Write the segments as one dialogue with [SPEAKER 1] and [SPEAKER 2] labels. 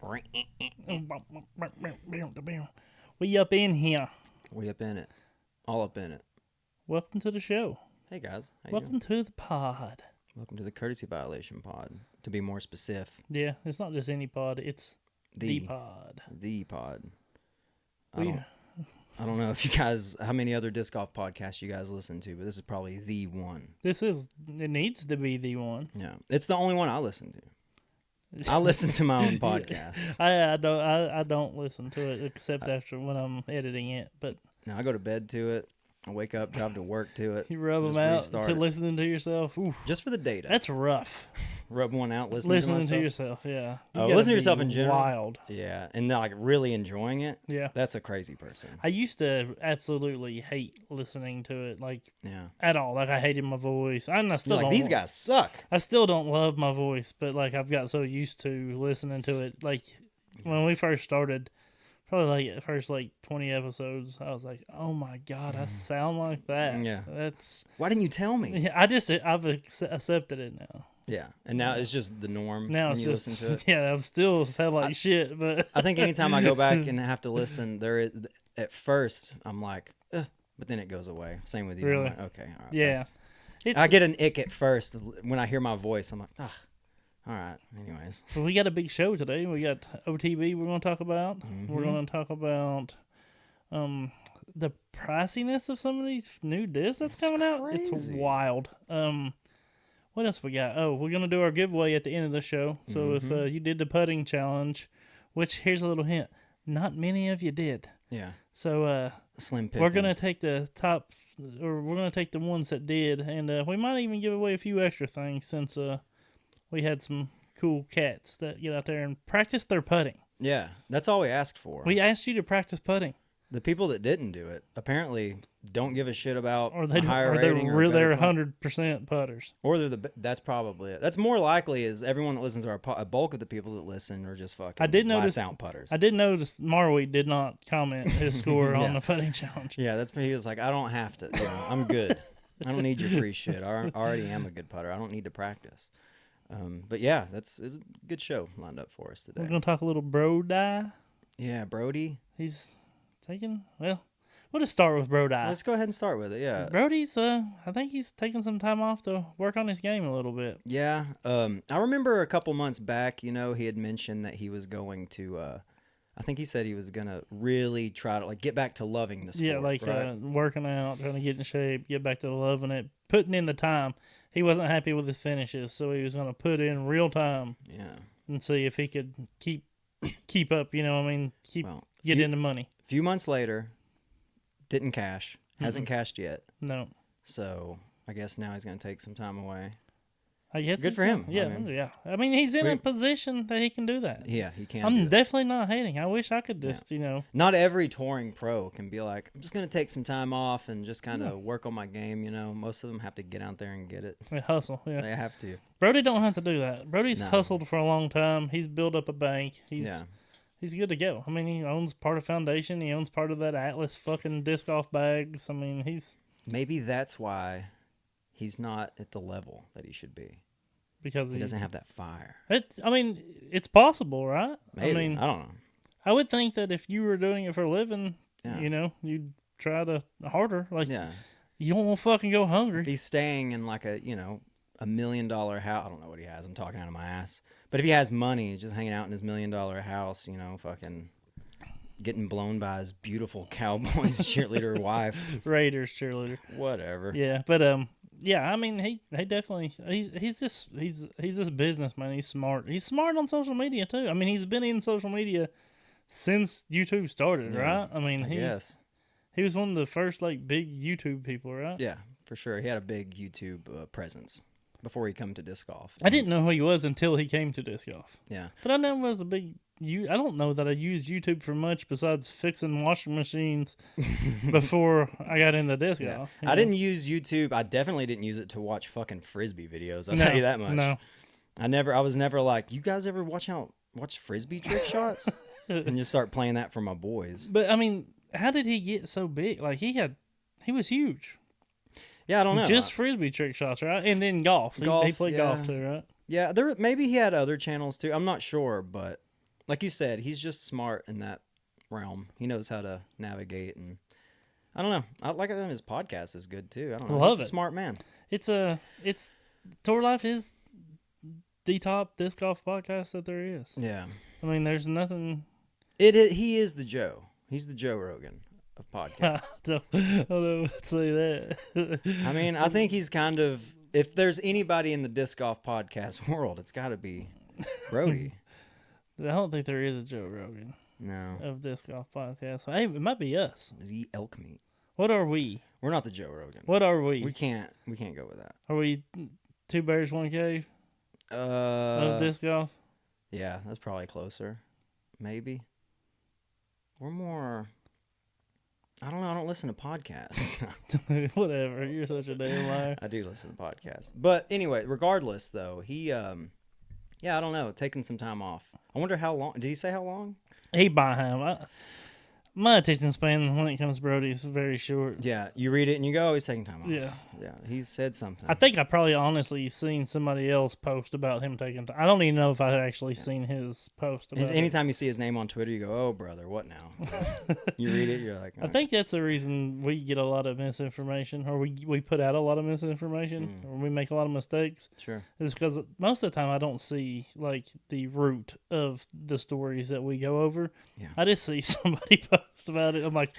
[SPEAKER 1] We up in here.
[SPEAKER 2] We up in it. All up in it.
[SPEAKER 1] Welcome to the show.
[SPEAKER 2] Hey, guys. How you
[SPEAKER 1] Welcome
[SPEAKER 2] doing?
[SPEAKER 1] to the pod.
[SPEAKER 2] Welcome to the Courtesy Violation Pod. To be more specific.
[SPEAKER 1] Yeah, it's not just any pod. It's the pod.
[SPEAKER 2] The pod.
[SPEAKER 1] We-
[SPEAKER 2] I don't know if you guys, how many other disc golf podcasts you guys listen to, but this is probably the one.
[SPEAKER 1] It needs to be the one.
[SPEAKER 2] Yeah. It's the only one I listen to. I listen to my own podcast.
[SPEAKER 1] I don't listen to it except after when I'm editing it. But
[SPEAKER 2] Now I go to bed to it. I wake up, drive to work to it.
[SPEAKER 1] you rub
[SPEAKER 2] just
[SPEAKER 1] them out
[SPEAKER 2] restart
[SPEAKER 1] to
[SPEAKER 2] it.
[SPEAKER 1] listening to yourself. Oof,
[SPEAKER 2] Just for the data.
[SPEAKER 1] that's rough.
[SPEAKER 2] Rub one out, listening to
[SPEAKER 1] Listening
[SPEAKER 2] myself.
[SPEAKER 1] to yourself, yeah. You
[SPEAKER 2] Oh,
[SPEAKER 1] gotta
[SPEAKER 2] listen to
[SPEAKER 1] be
[SPEAKER 2] yourself in general?
[SPEAKER 1] Wild.
[SPEAKER 2] Yeah. And like really enjoying it.
[SPEAKER 1] Yeah.
[SPEAKER 2] That's a crazy person.
[SPEAKER 1] I used to absolutely hate listening to it, like
[SPEAKER 2] Yeah.
[SPEAKER 1] at all. Like I hated my voice. I still
[SPEAKER 2] You're like,
[SPEAKER 1] don't.
[SPEAKER 2] these guys suck.
[SPEAKER 1] I still don't love my voice, but like I've got so used to listening to it. Like when we first started, probably like the first 20 episodes, I was like, "Oh my god, I sound like that."
[SPEAKER 2] Yeah.
[SPEAKER 1] That's.
[SPEAKER 2] Why didn't you tell me?
[SPEAKER 1] Yeah, I've accepted it now.
[SPEAKER 2] Yeah. And now it's just the norm
[SPEAKER 1] Now
[SPEAKER 2] when
[SPEAKER 1] it's
[SPEAKER 2] you
[SPEAKER 1] just
[SPEAKER 2] listen to it.
[SPEAKER 1] yeah, I still sound like shit, but
[SPEAKER 2] I think anytime I go back and have to listen, at first I'm like, ugh, but then it goes away. Same with you. I'm
[SPEAKER 1] Really?
[SPEAKER 2] like, okay. All right,
[SPEAKER 1] yeah,
[SPEAKER 2] thanks. I get an ick at first when I hear my voice. I'm like, ugh. All right. Anyways.
[SPEAKER 1] Well, we got a big show today. We got OTB we're going to talk about.
[SPEAKER 2] Mm-hmm.
[SPEAKER 1] We're going to talk about the priciness of some of these new discs that's coming out. It's
[SPEAKER 2] crazy.
[SPEAKER 1] wild. What else we got? Oh, we're going to do our giveaway at the end of the show. So if you did the putting challenge, which here's a little hint, not many of you did.
[SPEAKER 2] Yeah.
[SPEAKER 1] So
[SPEAKER 2] Slim pickings.
[SPEAKER 1] we're going to take the top, or we're going to take the ones that did, and we might even give away a few extra things since we had some cool cats that get out there and practice their putting.
[SPEAKER 2] Yeah. That's all we asked for.
[SPEAKER 1] We asked you to practice putting.
[SPEAKER 2] The people that didn't do it apparently don't give a shit about
[SPEAKER 1] Or they
[SPEAKER 2] a higher
[SPEAKER 1] or they're
[SPEAKER 2] rating
[SPEAKER 1] real,
[SPEAKER 2] or a
[SPEAKER 1] they're
[SPEAKER 2] better putt.
[SPEAKER 1] 100% putters.
[SPEAKER 2] Or that's probably it. That's more likely is everyone that listens to a bulk of the people that listen are just fucking
[SPEAKER 1] I did notice
[SPEAKER 2] out putters.
[SPEAKER 1] I did notice Marwy did not comment his score
[SPEAKER 2] Yeah.
[SPEAKER 1] on the putting challenge.
[SPEAKER 2] Yeah, he was like, I don't have to. You know, I'm good. I don't need your free shit. I already am a good putter. I don't need to practice. But yeah, it's a good show lined up for us today.
[SPEAKER 1] We're gonna talk a little Brodie.
[SPEAKER 2] Yeah, Brodie.
[SPEAKER 1] He's taking we'll just start with Brodie.
[SPEAKER 2] Let's go ahead and start with it. Yeah.
[SPEAKER 1] Brodie's I think he's taking some time off to work on his game a little bit.
[SPEAKER 2] Yeah. I remember a couple months back, he had mentioned that he was going to. I think he said he was gonna really try to get back to loving the sport.
[SPEAKER 1] Yeah,
[SPEAKER 2] right?
[SPEAKER 1] working out, trying to get in shape, get back to loving it, putting in the time. He wasn't happy with his finishes, so he was going to put in real time
[SPEAKER 2] Yeah.
[SPEAKER 1] and see if he could keep up. You know, what I mean, get into money.
[SPEAKER 2] A few months later, didn't cash. Hasn't cashed yet.
[SPEAKER 1] No,
[SPEAKER 2] So I guess now he's gonna take some time away.
[SPEAKER 1] I guess
[SPEAKER 2] Good for him. I
[SPEAKER 1] Yeah,
[SPEAKER 2] mean,
[SPEAKER 1] yeah. I mean, he's in a position that he can do that.
[SPEAKER 2] Yeah, he can.
[SPEAKER 1] I'm
[SPEAKER 2] do that.
[SPEAKER 1] definitely not hating. I wish I could just,
[SPEAKER 2] Not every touring pro can be like, I'm just going to take some time off and just kind of work on my game. Most of them have to get out there and get it.
[SPEAKER 1] hustle. Yeah,
[SPEAKER 2] They have to.
[SPEAKER 1] Brodie don't have to do that. Brodie's
[SPEAKER 2] No.
[SPEAKER 1] hustled for a long time. He's built up a bank.
[SPEAKER 2] Yeah.
[SPEAKER 1] He's good to go. I mean, he owns part of Foundation. He owns part of that Atlas fucking disc golf bags. I mean,
[SPEAKER 2] Maybe that's why he's not at the level that he should be.
[SPEAKER 1] because
[SPEAKER 2] He doesn't have that fire.
[SPEAKER 1] It's possible, right?
[SPEAKER 2] Maybe.
[SPEAKER 1] I mean,
[SPEAKER 2] I don't know.
[SPEAKER 1] I would think that if you were doing it for a living,
[SPEAKER 2] Yeah.
[SPEAKER 1] you'd try to harder. Like,
[SPEAKER 2] Yeah.
[SPEAKER 1] you don't want to fucking go hungry.
[SPEAKER 2] If he's staying in like a $1 million house, I don't know what he has. I'm talking out of my ass. But if he has money, he's just hanging out in his $1 million house, fucking getting blown by his beautiful Cowboys cheerleader wife.
[SPEAKER 1] Raiders cheerleader.
[SPEAKER 2] Whatever.
[SPEAKER 1] Yeah, but yeah. I mean, he definitely he's this businessman. He's smart. He's smart on social media too. I mean, he's been in social media since YouTube started, right? I mean,
[SPEAKER 2] Yes.
[SPEAKER 1] he was one of the first big YouTube people, right?
[SPEAKER 2] Yeah, for sure. He had a big YouTube presence before he come to disc golf.
[SPEAKER 1] I didn't know who he was until he came to disc golf.
[SPEAKER 2] Yeah.
[SPEAKER 1] But I never was a big. I don't know that I used YouTube for much besides fixing washing machines before I got into disc
[SPEAKER 2] Yeah.
[SPEAKER 1] golf.
[SPEAKER 2] I didn't use YouTube. I definitely didn't use it to watch fucking frisbee videos. I'll tell you that much.
[SPEAKER 1] No.
[SPEAKER 2] I was never like, you guys ever watch frisbee trick shots? And just start playing that for my boys.
[SPEAKER 1] But I mean, how did he get so big? He was huge.
[SPEAKER 2] Yeah, I don't know.
[SPEAKER 1] Just frisbee trick shots, right? And then golf. He played golf too, right?
[SPEAKER 2] Yeah, maybe he had other channels too. I'm not sure, but like you said, he's just smart in that realm. He knows how to navigate, and I don't know. I like him. His podcast is good too. I don't know. He's a smart man.
[SPEAKER 1] It's Tour Life is the top disc golf podcast that there is.
[SPEAKER 2] Yeah.
[SPEAKER 1] I mean, there's nothing.
[SPEAKER 2] He is the Joe. He's the Joe Rogan of podcasts.
[SPEAKER 1] I don't know what to say that.
[SPEAKER 2] I mean, I think he's kind of, if there's anybody in the disc golf podcast world, it's got to be Brodie.
[SPEAKER 1] I don't think there is a Joe Rogan.
[SPEAKER 2] No.
[SPEAKER 1] Of disc golf podcast. Hey, it might be us.
[SPEAKER 2] Does he eat elk meat?
[SPEAKER 1] What are we?
[SPEAKER 2] We're not the Joe Rogan.
[SPEAKER 1] What are we?
[SPEAKER 2] We can't go with that.
[SPEAKER 1] Are we Two Bears, One Cave? Of disc golf?
[SPEAKER 2] Yeah, that's probably closer. Maybe. We're more, I don't know, I don't listen to podcasts.
[SPEAKER 1] Whatever, you're such a damn liar.
[SPEAKER 2] I do listen to podcasts. But anyway, regardless though, he I don't know, taking some time off. I wonder how long, did he say how long?
[SPEAKER 1] He behind. My attention span when it comes to Brodie is very short.
[SPEAKER 2] Yeah, you read it and you go, oh, he's taking time off.
[SPEAKER 1] Yeah.
[SPEAKER 2] Yeah, he said something.
[SPEAKER 1] I think I probably honestly seen somebody else post about him taking time. I don't even know if I actually seen his post about
[SPEAKER 2] anytime you see his name on Twitter, you go, oh, brother, what now? You read it, you're like,
[SPEAKER 1] I think that's the reason we get a lot of misinformation, or we put out a lot of misinformation, or we make a lot of mistakes.
[SPEAKER 2] Sure.
[SPEAKER 1] Is because most of the time I don't see like the root of the stories that we go over.
[SPEAKER 2] Yeah.
[SPEAKER 1] I just see somebody post about it. I'm like,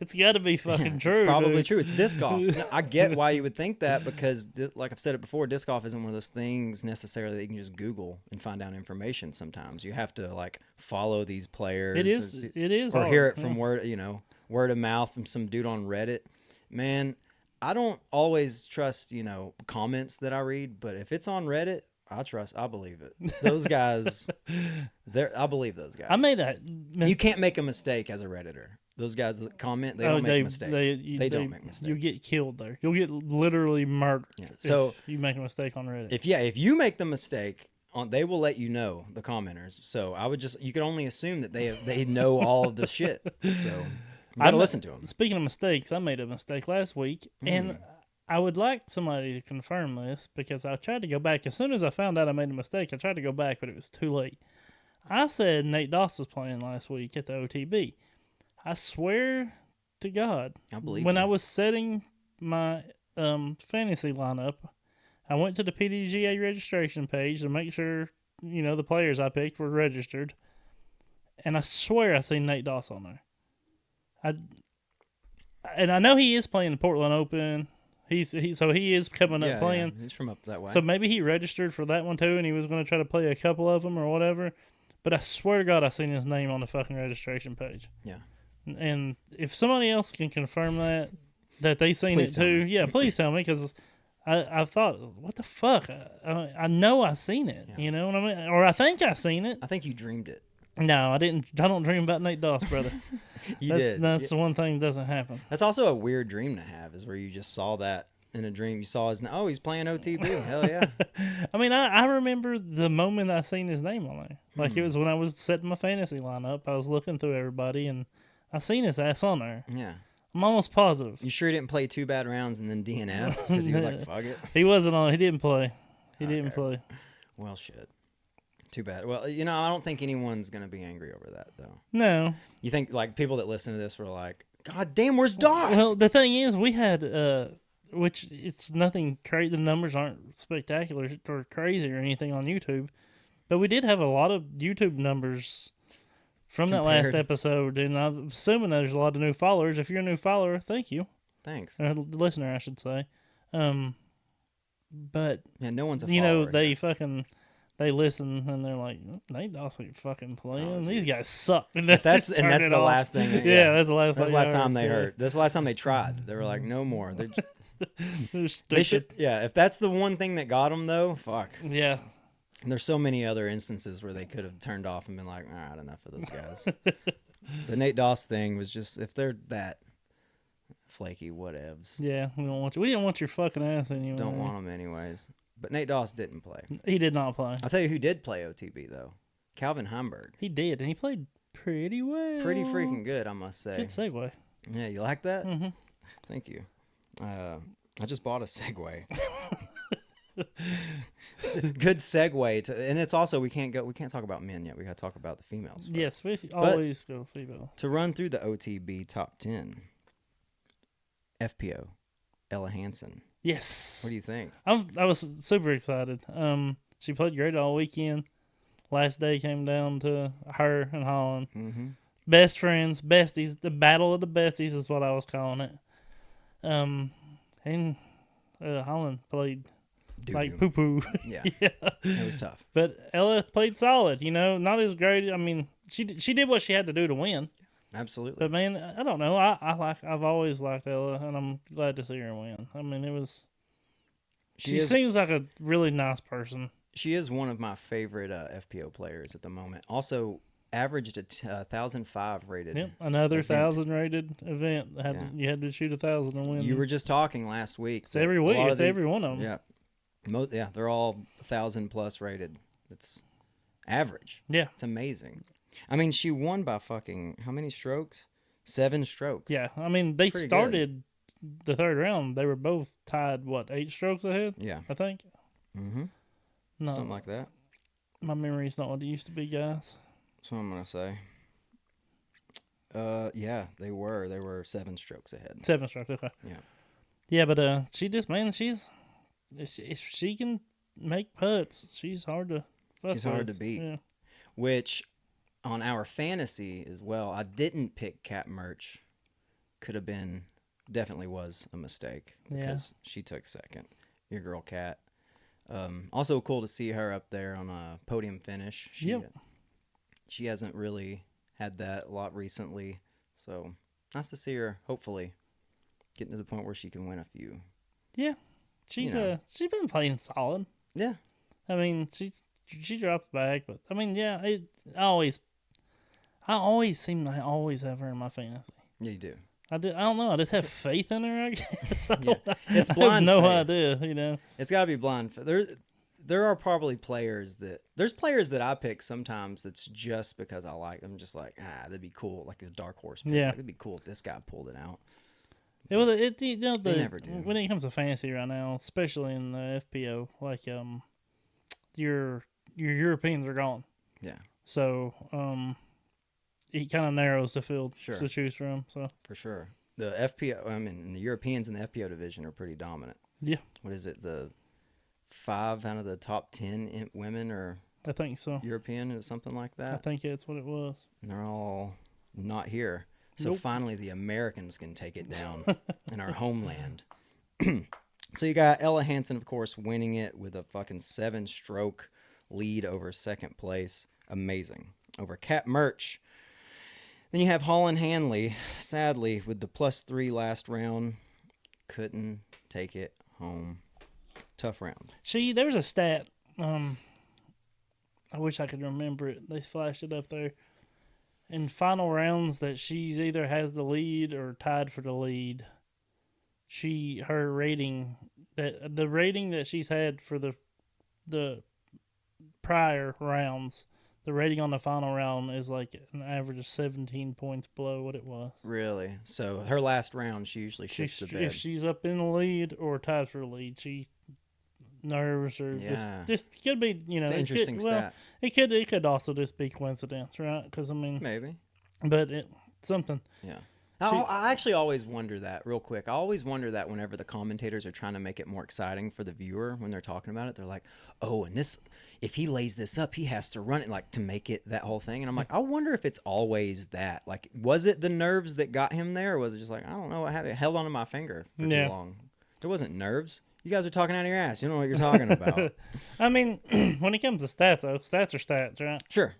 [SPEAKER 1] it's got to be fucking true.
[SPEAKER 2] It's probably
[SPEAKER 1] dude.
[SPEAKER 2] true. It's disc golf. I get why you would think that, because like I've said it before, disc golf isn't one of those things necessarily that you can just Google and find out information. Sometimes you have to like follow these players.
[SPEAKER 1] It is,
[SPEAKER 2] or
[SPEAKER 1] hard.
[SPEAKER 2] hear it from word of mouth from some dude on Reddit. Man, I don't always trust comments that I read, but if it's on Reddit, I believe it. Those guys, I believe those guys.
[SPEAKER 1] I made that.
[SPEAKER 2] You can't make a mistake as a Redditor. Those guys that comment, they don't make mistakes. They don't make mistakes.
[SPEAKER 1] You get killed there. You'll get literally murdered. Yeah.
[SPEAKER 2] So
[SPEAKER 1] if you make a mistake on Reddit.
[SPEAKER 2] If you make the mistake, they will let you know, the commenters. So you can only assume that they know all of the shit. So you gotta listen to them.
[SPEAKER 1] Speaking of mistakes, I made a mistake last week, and I would like somebody to confirm this, because I tried to go back. As soon as I found out I made a mistake, I tried to go back, but it was too late. I said Nate Doss was playing last week at the OTB. I swear to God,
[SPEAKER 2] I believe
[SPEAKER 1] when
[SPEAKER 2] you.
[SPEAKER 1] I was setting my fantasy lineup, I went to the PDGA registration page to make sure the players I picked were registered, and I swear I seen Nate Doss on there. I know he is playing the Portland Open. He is coming up playing.
[SPEAKER 2] Yeah, he's from up that way.
[SPEAKER 1] So maybe he registered for that one too, and he was going to try to play a couple of them or whatever. But I swear to God, I seen his name on the fucking registration page.
[SPEAKER 2] Yeah.
[SPEAKER 1] And if somebody else can confirm that they seen it too, please tell me, because I thought, what the fuck? I know I seen it. Yeah. You know what I mean? Or I think I seen it.
[SPEAKER 2] I think you dreamed it.
[SPEAKER 1] No, I didn't. I don't dream about Nate Doss, brother.
[SPEAKER 2] Did.
[SPEAKER 1] That's the one thing that doesn't happen.
[SPEAKER 2] That's also a weird dream to have, is where you just saw that in a dream. You saw he's playing OTB. Hell yeah.
[SPEAKER 1] I mean, I remember the moment I seen his name on there. Like, it was when I was setting my fantasy lineup. I was looking through everybody, and I seen his ass on there.
[SPEAKER 2] Yeah.
[SPEAKER 1] I'm almost positive.
[SPEAKER 2] You sure he didn't play 2 bad rounds and then DNF? Because he was like, fuck it.
[SPEAKER 1] He wasn't on. He didn't play. He didn't play.
[SPEAKER 2] Well, shit. Too bad. Well, I don't think anyone's going to be angry over that, though.
[SPEAKER 1] No.
[SPEAKER 2] You think, like, people that listen to this were like, God damn, where's Doss?
[SPEAKER 1] Well, the thing is, we had, which it's nothing crazy. The numbers aren't spectacular or crazy or anything on YouTube. But we did have a lot of YouTube numbers from that last episode. And I'm assuming there's a lot of new followers. If you're a new follower, thank you.
[SPEAKER 2] Thanks.
[SPEAKER 1] Listener, I should say. But,
[SPEAKER 2] yeah, no one's a follower.
[SPEAKER 1] They listen and they're like, Nate Doss ain't fucking playing.
[SPEAKER 2] Oh,
[SPEAKER 1] These guys suck. And
[SPEAKER 2] that's the last thing.
[SPEAKER 1] That's the last.
[SPEAKER 2] That's the last time they heard. That's the last time they tried. They were like, no more. They should. Yeah, if that's the one thing that got them, though, fuck.
[SPEAKER 1] Yeah.
[SPEAKER 2] And there's so many other instances where they could have turned off and been like, all right, enough of those guys. The Nate Doss thing was just, if they're that flaky, whatevs.
[SPEAKER 1] Yeah, we don't want you. We didn't want your fucking ass anyway.
[SPEAKER 2] Don't want them anyways. But Nate Doss didn't play.
[SPEAKER 1] He did not play.
[SPEAKER 2] I'll tell you who did play OTB, though. Calvin Heimberg.
[SPEAKER 1] He did, and he played pretty well.
[SPEAKER 2] Pretty freaking good, I must say.
[SPEAKER 1] Good segue.
[SPEAKER 2] Yeah, you like that?
[SPEAKER 1] Mm-hmm.
[SPEAKER 2] Thank you. I just bought a Segway. Good segue to, and it's also we can't talk about men yet. We got to talk about the females first.
[SPEAKER 1] Yes, we always go female.
[SPEAKER 2] To run through the OTB top 10, FPO, Ella Hansen.
[SPEAKER 1] Yes.
[SPEAKER 2] What do you think?
[SPEAKER 1] I was super excited. She played great all weekend. Last day came down to her and Holland.
[SPEAKER 2] Mm-hmm.
[SPEAKER 1] Best friends, besties. The battle of the besties is what I was calling it. And Holland played like poo poo.
[SPEAKER 2] Yeah.
[SPEAKER 1] Yeah,
[SPEAKER 2] it was tough.
[SPEAKER 1] But Ella played solid. Not as great. I mean, she did what she had to do to win.
[SPEAKER 2] Absolutely.
[SPEAKER 1] But man, I don't know. I've always liked Ella, and I'm glad to see her win. I mean, it was. She seems like a really nice person.
[SPEAKER 2] She is one of my favorite FPO players at the moment. Also, averaged a 1,005 rated.
[SPEAKER 1] Yep, another 1,000 rated event. You had to shoot 1,000 to win.
[SPEAKER 2] You were just talking last week.
[SPEAKER 1] It's every week. It's every one of them.
[SPEAKER 2] Yeah, they're all 1,000 plus rated. It's average.
[SPEAKER 1] Yeah,
[SPEAKER 2] it's amazing. I mean, she won by fucking how many strokes? 7 strokes.
[SPEAKER 1] Yeah, I mean they started the third round. They were both tied. 8 strokes ahead?
[SPEAKER 2] Yeah,
[SPEAKER 1] I think.
[SPEAKER 2] Mm-hmm.
[SPEAKER 1] No,
[SPEAKER 2] something like that.
[SPEAKER 1] My memory's not what it used to be, guys.
[SPEAKER 2] That's what I'm gonna say. Yeah, they were. They were 7 strokes ahead.
[SPEAKER 1] 7 strokes. Okay.
[SPEAKER 2] Yeah.
[SPEAKER 1] Yeah, but she just if she can make putts, she's hard to.
[SPEAKER 2] She's hard to beat.
[SPEAKER 1] Yeah.
[SPEAKER 2] Which, on our fantasy as well, I didn't pick Cat Merch. Definitely was a mistake because she took second. Your girl Cat. Also cool to see her up there on a podium finish. She hasn't really had that a lot recently, so nice to see her. Hopefully, getting to the point where she can win a few. Yeah,
[SPEAKER 1] she's been playing solid.
[SPEAKER 2] Yeah,
[SPEAKER 1] I mean she drops back, but I mean I always seem like I always have her in my fantasy.
[SPEAKER 2] Yeah, you do.
[SPEAKER 1] I don't know. I just have faith in her, I guess.
[SPEAKER 2] It's blind
[SPEAKER 1] I have no
[SPEAKER 2] faith.
[SPEAKER 1] idea,
[SPEAKER 2] It's got to be blind faith. There are probably players that I pick sometimes that's just because I like them. Just like, that'd be cool. Like a dark horse pick.
[SPEAKER 1] Yeah.
[SPEAKER 2] Like, it'd be cool if this guy pulled it out.
[SPEAKER 1] They never do. When it comes to fantasy right now, especially in the FPO, like your Europeans are gone.
[SPEAKER 2] Yeah.
[SPEAKER 1] So it kind of narrows the field to choose from. So
[SPEAKER 2] for sure, the FPO. I mean, the Europeans in the FPO division are pretty dominant.
[SPEAKER 1] Yeah.
[SPEAKER 2] What is it? The 5 out of the top 10 women are.
[SPEAKER 1] I think so.
[SPEAKER 2] European or something like that.
[SPEAKER 1] I think that's what it was.
[SPEAKER 2] And they're all not here. So finally, the Americans can take it down in our homeland. So you got Ella Hansen, of course, winning it with a fucking 7-stroke lead over second place. Amazing. Over Cat Merch. Then you have Holland Hanley, sadly, with the +3 last round. Couldn't take it home. Tough round.
[SPEAKER 1] There was a stat. I wish I could remember it. They flashed it up there. In final rounds that she either has the lead or tied for the lead, her rating, the rating that she's had for the prior rounds, the rating on the final round is like an average of 17 points below what it was.
[SPEAKER 2] Really? So her last round, she usually shits the bed.
[SPEAKER 1] If she's up in the lead or tied for the lead, she nerves or just could be,
[SPEAKER 2] it's an interesting stat.
[SPEAKER 1] It could also just be coincidence, right? Because I mean,
[SPEAKER 2] maybe,
[SPEAKER 1] but something.
[SPEAKER 2] Yeah. I actually always wonder that real quick. I always wonder that whenever the commentators are trying to make it more exciting for the viewer when they're talking about it, they're like, "Oh, and this, if he lays this up, he has to run it like to make it that whole thing." And I'm like, I wonder if it's always that. Like, was it the nerves that got him there, or was it just like, I don't know what happened? It held onto my finger for too long. There wasn't nerves. You guys are talking out of your ass. You don't know what you're talking about.
[SPEAKER 1] I mean, when it comes to stats, though, stats are stats, right?
[SPEAKER 2] Sure.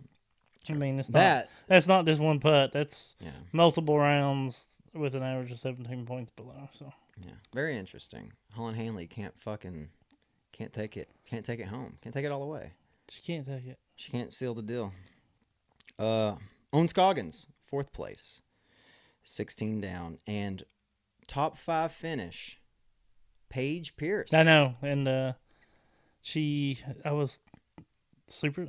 [SPEAKER 1] I mean, that's not just one putt. That's multiple rounds with an average of 17 points below. So
[SPEAKER 2] yeah, very interesting. Holland Hanley can't take it. Can't take it home. Can't take it all the way.
[SPEAKER 1] She can't take it.
[SPEAKER 2] She can't seal the deal. Owen Scoggins, 4th place, 16 down, and top 5 finish. Paige Pierce.
[SPEAKER 1] I know, and I was super.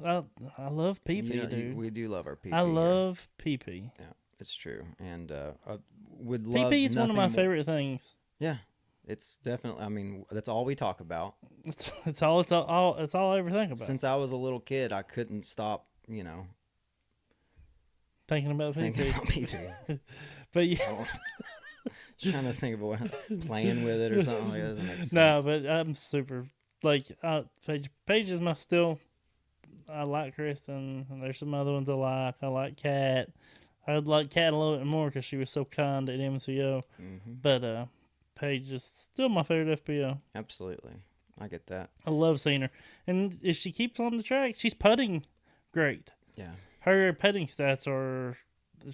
[SPEAKER 1] I love PP, dude.
[SPEAKER 2] We do love our PP.
[SPEAKER 1] I love PP.
[SPEAKER 2] Yeah, it's true, and would love.
[SPEAKER 1] PP is one of my favorite things.
[SPEAKER 2] Yeah, It's definitely. I mean, that's all we talk about.
[SPEAKER 1] It's all I ever think about.
[SPEAKER 2] Since I was a little kid, I couldn't stop.
[SPEAKER 1] Thinking about
[SPEAKER 2] PP.
[SPEAKER 1] But yeah.
[SPEAKER 2] Just trying to think of playing with it or something like that. Doesn't make sense.
[SPEAKER 1] No, but I'm super Paige is my still. I like Kristen, and there's some other ones I like. I like Kat. I'd like Kat a little bit more because she was so kind at MCO. Mm-hmm. But Paige is still my favorite FPO.
[SPEAKER 2] Absolutely, I get that.
[SPEAKER 1] I love seeing her, and if she keeps on the track, she's putting great.
[SPEAKER 2] Yeah,
[SPEAKER 1] her putting stats are.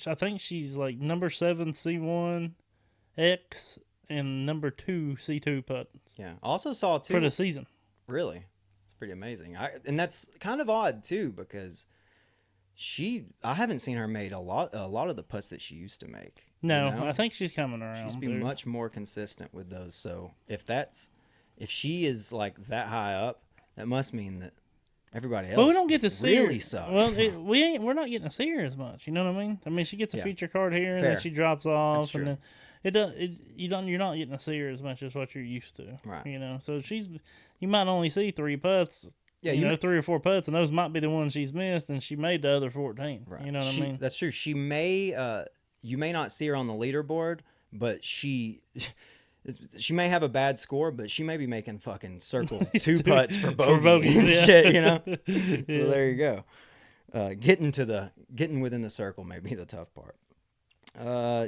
[SPEAKER 1] I think she's like number 7 C1 X and number 2 C2 putt.
[SPEAKER 2] Yeah, I also saw too
[SPEAKER 1] for the season.
[SPEAKER 2] Really, it's pretty amazing. And that's kind of odd too because I haven't seen her made a lot of the putts that she used to make.
[SPEAKER 1] No, I think she's coming around.
[SPEAKER 2] She's been much more consistent with those. So if she is like that high up, that must mean that everybody else.
[SPEAKER 1] But we don't get to see
[SPEAKER 2] really
[SPEAKER 1] her.
[SPEAKER 2] Sucks.
[SPEAKER 1] Well, we're not getting to see her as much. You know what I mean? I mean, she gets a feature card here, and then she drops off,
[SPEAKER 2] That's true.
[SPEAKER 1] and then you're not getting to see her as much as what you're used to.
[SPEAKER 2] Right.
[SPEAKER 1] You know, so you might only see 3 putts.
[SPEAKER 2] Yeah,
[SPEAKER 1] you know, 3 or 4 putts, and those might be the ones she's missed, and she made the other 14. Right. You know what I mean?
[SPEAKER 2] That's true. She may, you may not see her on the leaderboard, but she may have a bad score, but she may be making fucking circle 2 putts for bogey and shit. You know. Yeah. So there you go. Getting within the circle may be the tough part.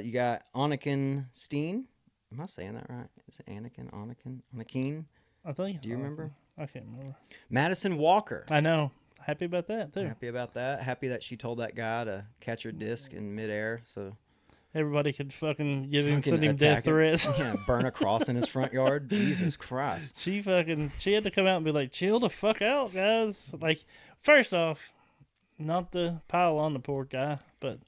[SPEAKER 2] You got Anakin Steen. Am I saying that right? Is it Anakin? I think. Do you remember?
[SPEAKER 1] I can't remember.
[SPEAKER 2] Madison Walker.
[SPEAKER 1] I know. Happy about that, too.
[SPEAKER 2] Happy about that. Happy that she told that guy to catch her disc in midair so
[SPEAKER 1] everybody could send him death threats.
[SPEAKER 2] Yeah, burn a cross in his front yard. Jesus Christ.
[SPEAKER 1] She had to come out and be like, chill the fuck out, guys. Like, first off, not to pile on the poor guy, but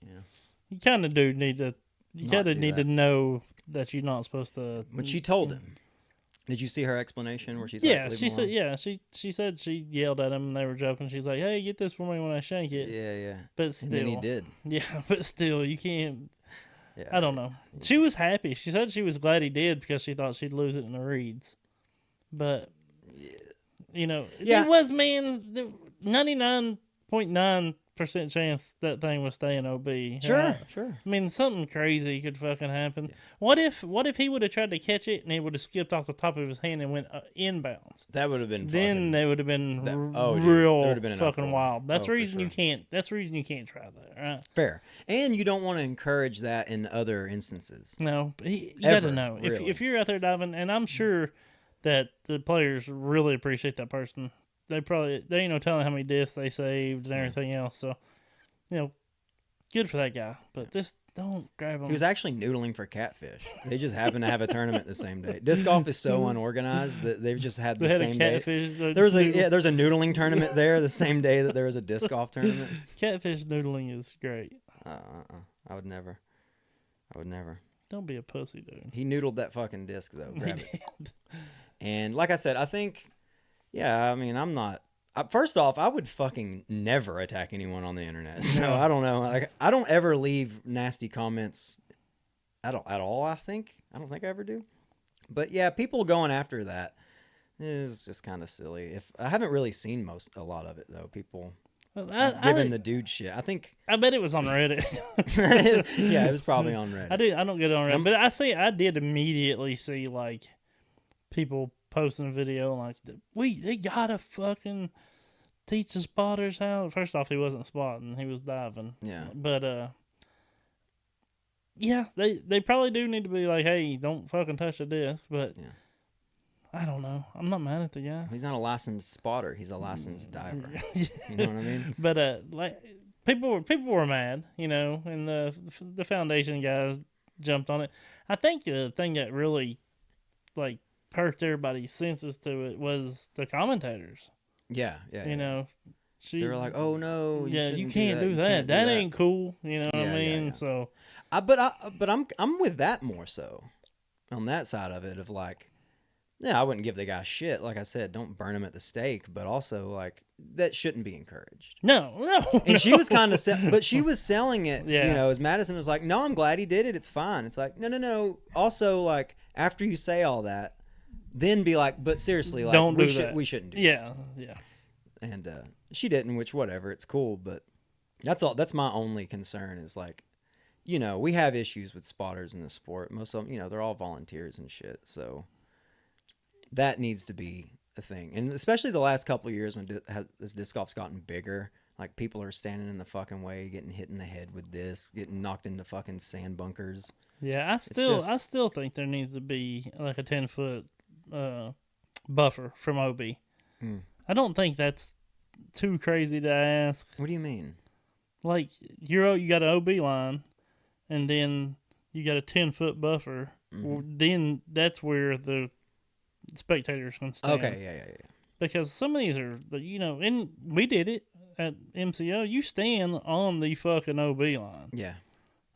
[SPEAKER 1] you kind of do need to, to know that you're not supposed to.
[SPEAKER 2] When she told him. Did you see her explanation where she's
[SPEAKER 1] she said she yelled at him and they were joking. She's like, hey, get this for me when I shank it.
[SPEAKER 2] Yeah.
[SPEAKER 1] But still.
[SPEAKER 2] And then he did.
[SPEAKER 1] Yeah, but still, you can't. Yeah, I don't know. She was happy. She said she was glad he did because she thought she'd lose it in the reeds. But, it was, 99.9% chance that thing was staying OB.
[SPEAKER 2] Sure,
[SPEAKER 1] right?
[SPEAKER 2] Sure.
[SPEAKER 1] I mean, something crazy could fucking happen. Yeah. What if he would have tried to catch it and it would have skipped off the top of his hand and went inbounds?
[SPEAKER 2] That would have been.
[SPEAKER 1] Then they would have been fucking wild. That's the reason you can't. That's the reason you can't try that. Right?
[SPEAKER 2] Fair. And you don't want to encourage that in other instances.
[SPEAKER 1] No, you got to know if you're out there diving, and I'm sure that the players really appreciate that person. They ain't no telling how many discs they saved and everything else. So, good for that guy. But just don't grab him.
[SPEAKER 2] He was actually noodling for catfish. They just happened to have a tournament the same day. Disc golf is so unorganized that they've just had the same day. There's a noodling tournament there the same day that there was a disc golf tournament.
[SPEAKER 1] Catfish noodling is great.
[SPEAKER 2] I would never.
[SPEAKER 1] Don't be a pussy, dude.
[SPEAKER 2] He noodled that fucking disc though. Grab it. And like I said, I think. Yeah, I mean, I'm not. First off, I would fucking never attack anyone on the internet. So I don't know. Like, I don't ever leave nasty comments at all. I don't think I ever do. But yeah, people going after that is just kind of silly. I haven't really seen a lot of it though. People giving the dude shit.
[SPEAKER 1] I bet it was on Reddit.
[SPEAKER 2] Yeah, it was probably on Reddit.
[SPEAKER 1] I don't get it on Reddit, but I did immediately see like people posting a video like, they gotta fucking teach the spotters how. First off, he wasn't spotting, he was diving.
[SPEAKER 2] Yeah.
[SPEAKER 1] But yeah, they probably do need to be like, hey, don't fucking touch the disc. But yeah. I don't know. I'm not mad at the guy.
[SPEAKER 2] He's not a licensed spotter. He's a licensed diver. You know what I mean?
[SPEAKER 1] But like people were mad, and the foundation guys jumped on it. I think the thing that really like perked everybody's senses to it was the commentators.
[SPEAKER 2] Yeah. They were like, "Oh no,
[SPEAKER 1] you can't do that. That ain't cool." You know what I mean? Yeah. So,
[SPEAKER 2] I'm with that more so on that side of it of like, I wouldn't give the guy shit. Like I said, don't burn him at the stake, but also like that shouldn't be encouraged.
[SPEAKER 1] No.
[SPEAKER 2] And she was kind of, but she was selling it. Yeah. As Madison was like, "No, I'm glad he did it. It's fine." It's like, no. Also, like after you say all that. then be like, but seriously, like
[SPEAKER 1] Don't
[SPEAKER 2] we
[SPEAKER 1] do that.
[SPEAKER 2] we shouldn't do
[SPEAKER 1] Yeah, yeah.
[SPEAKER 2] that. And she didn't, which whatever, it's cool, but that's all. That's my only concern is like, you know, we have issues with spotters in the sport. Most of them, you know, they're all volunteers and shit. So that needs to be a thing. And especially the last couple of years when this disc golf's gotten bigger, like people are standing in the fucking way, getting hit in the head with discs, getting knocked into fucking sand bunkers.
[SPEAKER 1] Yeah, I still think there needs to be like a 10-foot buffer from OB. I don't think that's too crazy to ask.
[SPEAKER 2] What do you mean?
[SPEAKER 1] Like you got an OB line, and then you got a 10-foot buffer. Well, then that's where the spectators can stand.
[SPEAKER 2] Okay, yeah.
[SPEAKER 1] Because some of these are, you know, and we did it at MCO. You stand on the fucking OB line.
[SPEAKER 2] Yeah.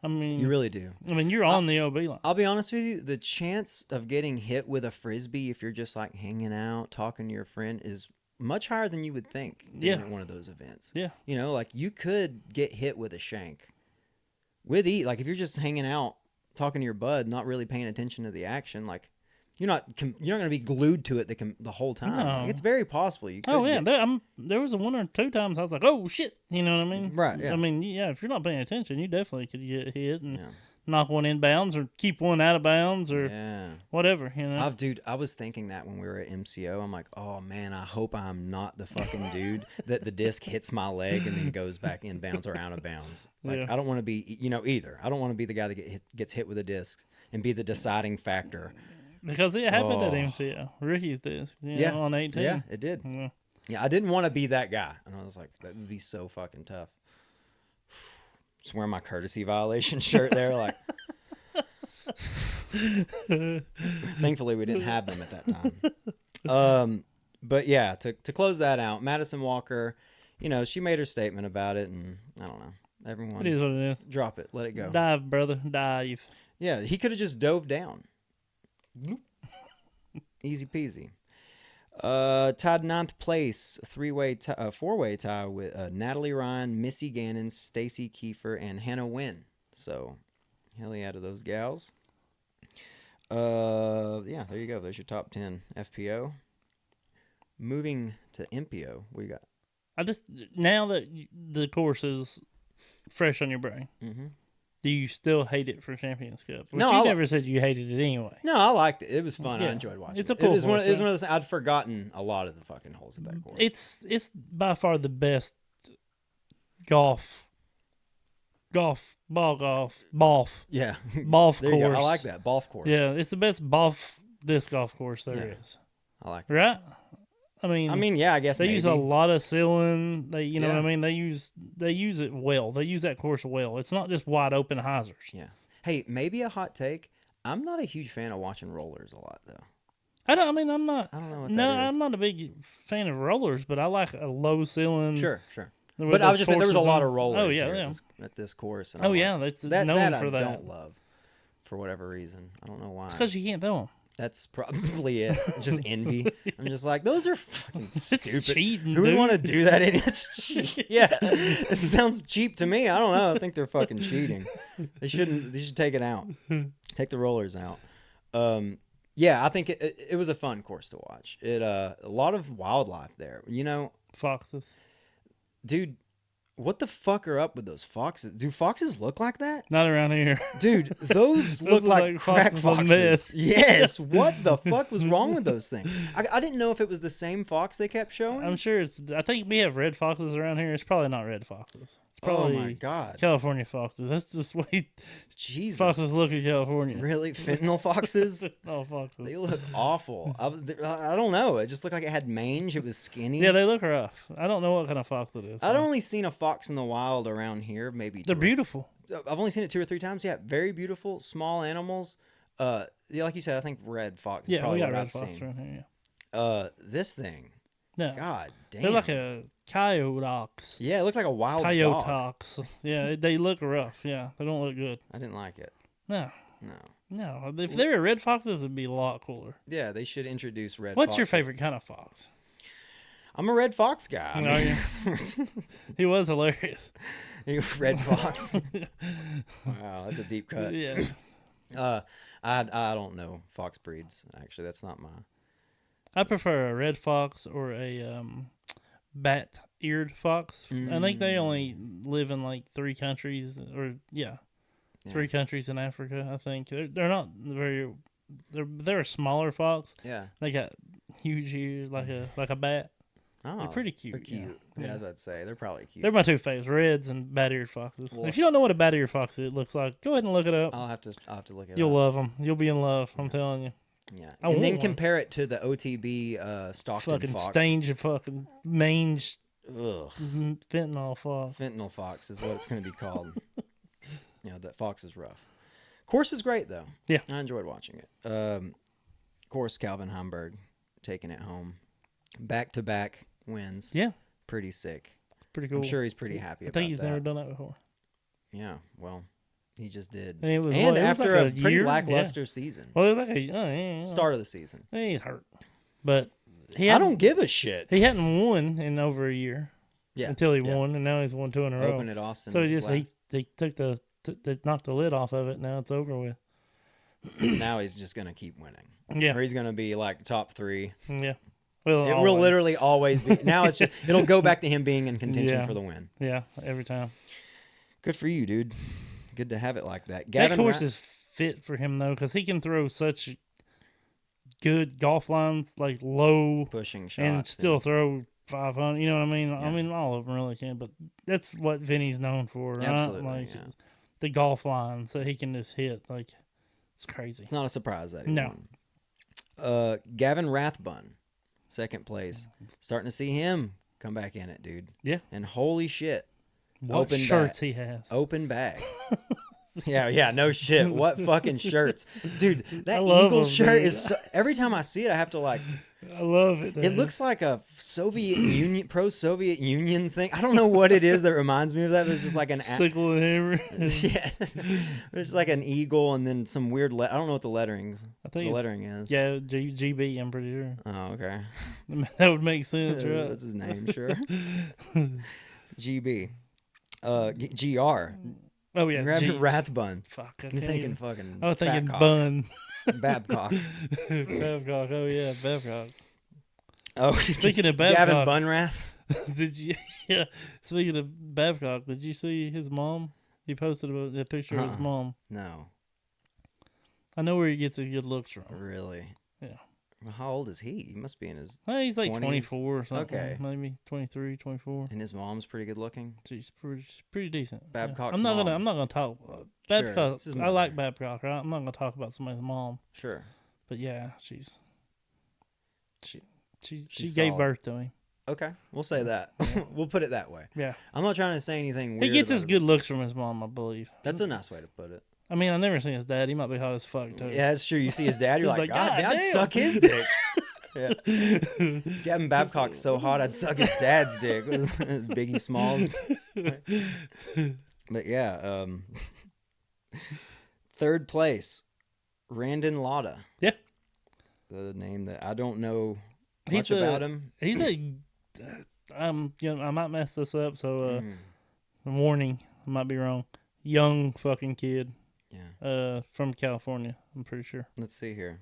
[SPEAKER 1] I mean,
[SPEAKER 2] You really do.
[SPEAKER 1] I mean, you're on the OB line.
[SPEAKER 2] I'll be honest with you, the chance of getting hit with a frisbee if you're just like hanging out, talking to your friend is much higher than you would think at one of those events.
[SPEAKER 1] Yeah.
[SPEAKER 2] You know, like you could get hit with a shank. Like if you're just hanging out, talking to your bud, not really paying attention to the action, like you're not going to be glued to it the whole time.
[SPEAKER 1] No.
[SPEAKER 2] Like, it's very possible you could.
[SPEAKER 1] Oh yeah, there was a 1 or 2 times I was like, oh shit, you know what I mean?
[SPEAKER 2] Right. Yeah.
[SPEAKER 1] I mean, yeah, if you're not paying attention, you definitely could get hit and knock one in bounds or keep one out of bounds or whatever. You know.
[SPEAKER 2] I was thinking that when we were at MCO, I'm like, oh man, I hope I'm not the fucking dude that the disc hits my leg and then goes back in bounds or out of bounds. Like I don't want to be, you know, either. I don't want to be the guy that gets hit with a disc and be the deciding factor.
[SPEAKER 1] Because it happened at MCO. Ricky's disc. On 18.
[SPEAKER 2] Yeah, it did. Yeah, I didn't want to be that guy. And I was like, that would be so fucking tough. Just wearing my courtesy violation shirt there. Like, thankfully, we didn't have them at that time. But yeah, to close that out, Madison Walker, you know, she made her statement about it. And I don't know. Everyone.
[SPEAKER 1] It is what it is.
[SPEAKER 2] Drop it. Let it go.
[SPEAKER 1] Dive, brother. Dive.
[SPEAKER 2] Yeah, he could have just dove down. Easy peasy. Tied 9th place, four-way tie with Natalie Ryan, Missy Gannon, Stacy Kiefer, and Hannah Wynn. So, hell yeah to those gals. Yeah, there you go. There's your top 10 FPO. Moving to MPO, we got.
[SPEAKER 1] Now that the course is fresh on your brain, do you still hate it for Champions Cup? Which you never said you hated it anyway.
[SPEAKER 2] No, I liked it. It was fun. I enjoyed watching
[SPEAKER 1] it. It's a cool course.
[SPEAKER 2] It was one of those. I'd forgotten a lot of the fucking holes at that course.
[SPEAKER 1] It's by far the best golf. Yeah, golf course.
[SPEAKER 2] Go. I like that. Golf course.
[SPEAKER 1] Yeah, it's the best disc golf course there is.
[SPEAKER 2] I like it.
[SPEAKER 1] Right? I mean,
[SPEAKER 2] yeah, I guess
[SPEAKER 1] they use a lot of sealing. You know what I mean? They use it well. They use that course well. It's not just wide open hyzers.
[SPEAKER 2] Yeah. Hey, maybe a hot take. I'm not a huge fan of watching rollers a lot, though.
[SPEAKER 1] I'm not.
[SPEAKER 2] I don't know what
[SPEAKER 1] no,
[SPEAKER 2] that is.
[SPEAKER 1] I'm not a big fan of rollers, but I like a low ceiling.
[SPEAKER 2] Sure. But I was just there was a lot of rollers at this course. And
[SPEAKER 1] that's known for that.
[SPEAKER 2] I don't love for whatever reason. I don't know why.
[SPEAKER 1] It's because you can't do them.
[SPEAKER 2] That's probably it. It's just envy. I'm just like, those are fucking stupid.
[SPEAKER 1] It's cheating,
[SPEAKER 2] Who would
[SPEAKER 1] dude.
[SPEAKER 2] want to do that? It's cheap. Yeah, it sounds cheap to me. I don't know. I think they're fucking cheating. They should take it out. Take the rollers out. Yeah, I think it was a fun course to watch. A lot of wildlife there. You know,
[SPEAKER 1] foxes.
[SPEAKER 2] Dude, what the fuck are up with those foxes? Do foxes look like that?
[SPEAKER 1] Not around here.
[SPEAKER 2] Dude, those look like crack foxes. Yes. What the fuck was wrong with those things? I didn't know if it was the same fox they kept showing.
[SPEAKER 1] I'm sure I think we have red foxes around here. It's probably not red foxes. It's probably
[SPEAKER 2] oh my God.
[SPEAKER 1] California foxes. That's just the way
[SPEAKER 2] Jesus.
[SPEAKER 1] foxes look in California.
[SPEAKER 2] Really? Fentanyl foxes?
[SPEAKER 1] Fentanyl foxes.
[SPEAKER 2] They look awful. I don't know. It just looked like it had mange. It was skinny.
[SPEAKER 1] Yeah, they look rough. I don't know what kind of fox it is.
[SPEAKER 2] I'd only seen a fox in the wild around here, maybe.
[SPEAKER 1] They're beautiful.
[SPEAKER 2] I've only seen it 2 or 3 times. Yeah, very beautiful, small animals. Yeah, like you said, I think red fox.
[SPEAKER 1] Yeah,
[SPEAKER 2] probably
[SPEAKER 1] we got
[SPEAKER 2] what
[SPEAKER 1] red
[SPEAKER 2] I've
[SPEAKER 1] fox
[SPEAKER 2] seen.
[SPEAKER 1] around here.
[SPEAKER 2] This thing.
[SPEAKER 1] No.
[SPEAKER 2] God damn.
[SPEAKER 1] They're like a coyote ox.
[SPEAKER 2] Yeah, it looked like a wild
[SPEAKER 1] coyote
[SPEAKER 2] dog.
[SPEAKER 1] ox. Yeah, they look rough. Yeah, they don't look good.
[SPEAKER 2] I didn't like it.
[SPEAKER 1] No. If they were red foxes, it'd be a lot cooler.
[SPEAKER 2] Yeah, they should introduce red.
[SPEAKER 1] What's
[SPEAKER 2] foxes.
[SPEAKER 1] your favorite kind of fox?
[SPEAKER 2] I'm a red fox guy.
[SPEAKER 1] He was hilarious.
[SPEAKER 2] Red fox. Wow, that's a deep cut.
[SPEAKER 1] Yeah.
[SPEAKER 2] I don't know fox breeds. Actually, that's not my.
[SPEAKER 1] I prefer a red fox or a bat-eared fox. I think they only live in like 3 countries, or yeah. 3 countries in Africa. I think they're not very. They're a smaller fox.
[SPEAKER 2] Yeah.
[SPEAKER 1] They got huge ears like a bat.
[SPEAKER 2] Oh,
[SPEAKER 1] they're pretty cute.
[SPEAKER 2] They're cute. Yeah, I was about to say they're probably cute.
[SPEAKER 1] They're my 2 favorites: reds and bat-eared foxes.
[SPEAKER 2] Well,
[SPEAKER 1] if you don't know what a bat-eared fox looks like, go ahead and look it up.
[SPEAKER 2] I'll have to look it up.
[SPEAKER 1] You'll love them. You'll be in love. I'm telling you.
[SPEAKER 2] Yeah, and then compare it to the OTB Stockton
[SPEAKER 1] fucking
[SPEAKER 2] fox.
[SPEAKER 1] Stange of fucking mange.
[SPEAKER 2] Ugh.
[SPEAKER 1] Fentanyl fox.
[SPEAKER 2] Fentanyl fox is what it's going to be called. That fox is rough. Course was great though.
[SPEAKER 1] Yeah,
[SPEAKER 2] I enjoyed watching it. Of course, Calvin Hamburg taking it home, back-to-back wins.
[SPEAKER 1] Yeah,
[SPEAKER 2] pretty sick.
[SPEAKER 1] Pretty cool.
[SPEAKER 2] I'm sure he's pretty happy about that.
[SPEAKER 1] I think he's never done that before.
[SPEAKER 2] Yeah, well, he just did.
[SPEAKER 1] And, it was
[SPEAKER 2] after
[SPEAKER 1] like
[SPEAKER 2] a pretty
[SPEAKER 1] year,
[SPEAKER 2] lackluster season.
[SPEAKER 1] Well, it was like
[SPEAKER 2] Start of the season.
[SPEAKER 1] He's hurt, but
[SPEAKER 2] I don't give a shit.
[SPEAKER 1] He hadn't won in over a year.
[SPEAKER 2] Yeah,
[SPEAKER 1] until he won, and now he's won 2 in a row.
[SPEAKER 2] Open at Austin.
[SPEAKER 1] So they took they knocked the lid off of it. Now it's over with.
[SPEAKER 2] Now he's just gonna keep winning.
[SPEAKER 1] Yeah,
[SPEAKER 2] or he's gonna be like top 3.
[SPEAKER 1] Yeah. Well,
[SPEAKER 2] it will literally always be. Now it'll go back to him being in contention for the win.
[SPEAKER 1] Yeah, every time.
[SPEAKER 2] Good for you, dude. Good to have it like that.
[SPEAKER 1] That course is fit for him though, because he can throw such good golf lines, like low
[SPEAKER 2] pushing shots,
[SPEAKER 1] and still throw 500. You know what I mean?
[SPEAKER 2] Yeah.
[SPEAKER 1] I mean, all of them really can, but that's what Vinny's known for, right?
[SPEAKER 2] Absolutely,
[SPEAKER 1] like the golf lines that he can just hit. Like it's crazy.
[SPEAKER 2] It's not a surprise that he
[SPEAKER 1] won.
[SPEAKER 2] Gavin Rathbun, 2nd place. Starting to see him come back in it, dude.
[SPEAKER 1] Yeah.
[SPEAKER 2] And holy shit.
[SPEAKER 1] What
[SPEAKER 2] open
[SPEAKER 1] shirts
[SPEAKER 2] bag.
[SPEAKER 1] he has.
[SPEAKER 2] Open bag. Yeah, no shit. What fucking shirts. Dude, that Eagles shirt is so, every time I see it, I have to like.
[SPEAKER 1] I love it.
[SPEAKER 2] It looks like a Soviet Union, pro-Soviet Union thing. I don't know what it is that reminds me of that, but it's just like an
[SPEAKER 1] sickle and hammer.
[SPEAKER 2] Yeah, it's like an eagle and then some weird. I don't know what the letterings.
[SPEAKER 1] I think
[SPEAKER 2] the lettering is.
[SPEAKER 1] Yeah, GB. I'm pretty sure.
[SPEAKER 2] Oh, okay.
[SPEAKER 1] That would make sense, right?
[SPEAKER 2] That's his name, sure. GB, GR.
[SPEAKER 1] Oh yeah,
[SPEAKER 2] Rathbun.
[SPEAKER 1] Fuck,
[SPEAKER 2] You're thinking fucking.
[SPEAKER 1] I was thinking bun.
[SPEAKER 2] Babcock.
[SPEAKER 1] Babcock. Oh yeah, Babcock.
[SPEAKER 2] Oh,
[SPEAKER 1] speaking of Babcock,
[SPEAKER 2] Gavin Bunrath.
[SPEAKER 1] Did you? Yeah. Speaking of Babcock, did you see his mom? He posted a picture of his mom.
[SPEAKER 2] No.
[SPEAKER 1] I know where he gets his good looks from.
[SPEAKER 2] Really?
[SPEAKER 1] Yeah.
[SPEAKER 2] Well, how old is he? He must be in his.
[SPEAKER 1] He's like
[SPEAKER 2] 20s?
[SPEAKER 1] 24 or something.
[SPEAKER 2] Okay.
[SPEAKER 1] Maybe 23, 24.
[SPEAKER 2] And his mom's pretty good looking.
[SPEAKER 1] She's pretty decent.
[SPEAKER 2] Babcock's
[SPEAKER 1] I'm not
[SPEAKER 2] mom.
[SPEAKER 1] gonna talk. Babcock.
[SPEAKER 2] Sure,
[SPEAKER 1] I like Babcock. Right? I'm not gonna talk about somebody's mom.
[SPEAKER 2] Sure.
[SPEAKER 1] But yeah, she
[SPEAKER 2] she's
[SPEAKER 1] gave
[SPEAKER 2] solid.
[SPEAKER 1] birth to him.
[SPEAKER 2] Okay, we'll say that. We'll put it that way.
[SPEAKER 1] Yeah.
[SPEAKER 2] I'm not trying to say anything weird.
[SPEAKER 1] He gets his good looks from his mom, I believe.
[SPEAKER 2] That's a nice way to put it.
[SPEAKER 1] I mean, I've never seen his dad. He might be hot as fuck too.
[SPEAKER 2] Yeah, that's true. You see his dad, you're like, God,
[SPEAKER 1] God
[SPEAKER 2] I'd
[SPEAKER 1] damn.
[SPEAKER 2] suck his dick. Yeah. Gavin Babcock's so hot, I'd suck his dad's dick. It was Biggie Smalls. But yeah, 3rd place, Randon Lotta.
[SPEAKER 1] Yeah.
[SPEAKER 2] The name that I don't know much about him.
[SPEAKER 1] He's a, I might mess this up, so warning, I might be wrong. Young fucking kid.
[SPEAKER 2] Yeah.
[SPEAKER 1] From California, I'm pretty sure.
[SPEAKER 2] Let's see here.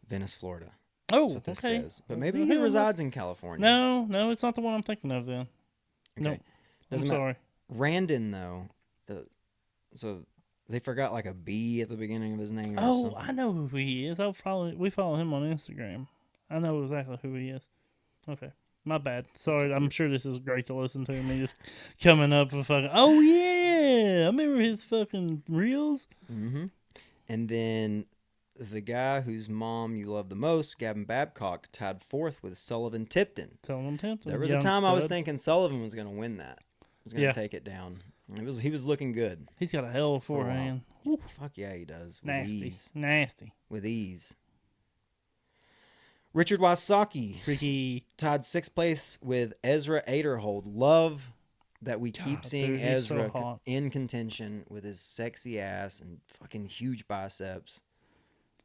[SPEAKER 2] Venice, Florida.
[SPEAKER 1] Oh,
[SPEAKER 2] That's what this
[SPEAKER 1] okay.
[SPEAKER 2] says. But maybe he resides in California.
[SPEAKER 1] No, it's not the one I'm thinking of then.
[SPEAKER 2] Okay.
[SPEAKER 1] No, I'm sorry.
[SPEAKER 2] Randon, though, so they forgot like a B at the beginning of his name or something.
[SPEAKER 1] I know who he is. We follow him on Instagram. I know exactly who he is. Okay. My bad. Sorry, I'm sure this is great to listen to. Me just coming up with fucking, oh yeah, I remember his fucking reels.
[SPEAKER 2] Mm-hmm. And then the guy whose mom you love the most, Gavin Babcock, tied 4th with Sullivan Tipton. There was a time I was thinking Sullivan was going to win that. Was going to take it down. He was looking good.
[SPEAKER 1] He's got a hell of a forehand.
[SPEAKER 2] Fuck yeah, he does. With
[SPEAKER 1] Nasty.
[SPEAKER 2] ease.
[SPEAKER 1] Nasty.
[SPEAKER 2] With ease. Richard Wasaki.
[SPEAKER 1] Ricky.
[SPEAKER 2] Tied 6th place with Ezra Aderhold. Love that we keep seeing
[SPEAKER 1] dude, he's
[SPEAKER 2] Ezra
[SPEAKER 1] so hot.
[SPEAKER 2] in contention with his sexy ass and fucking huge biceps.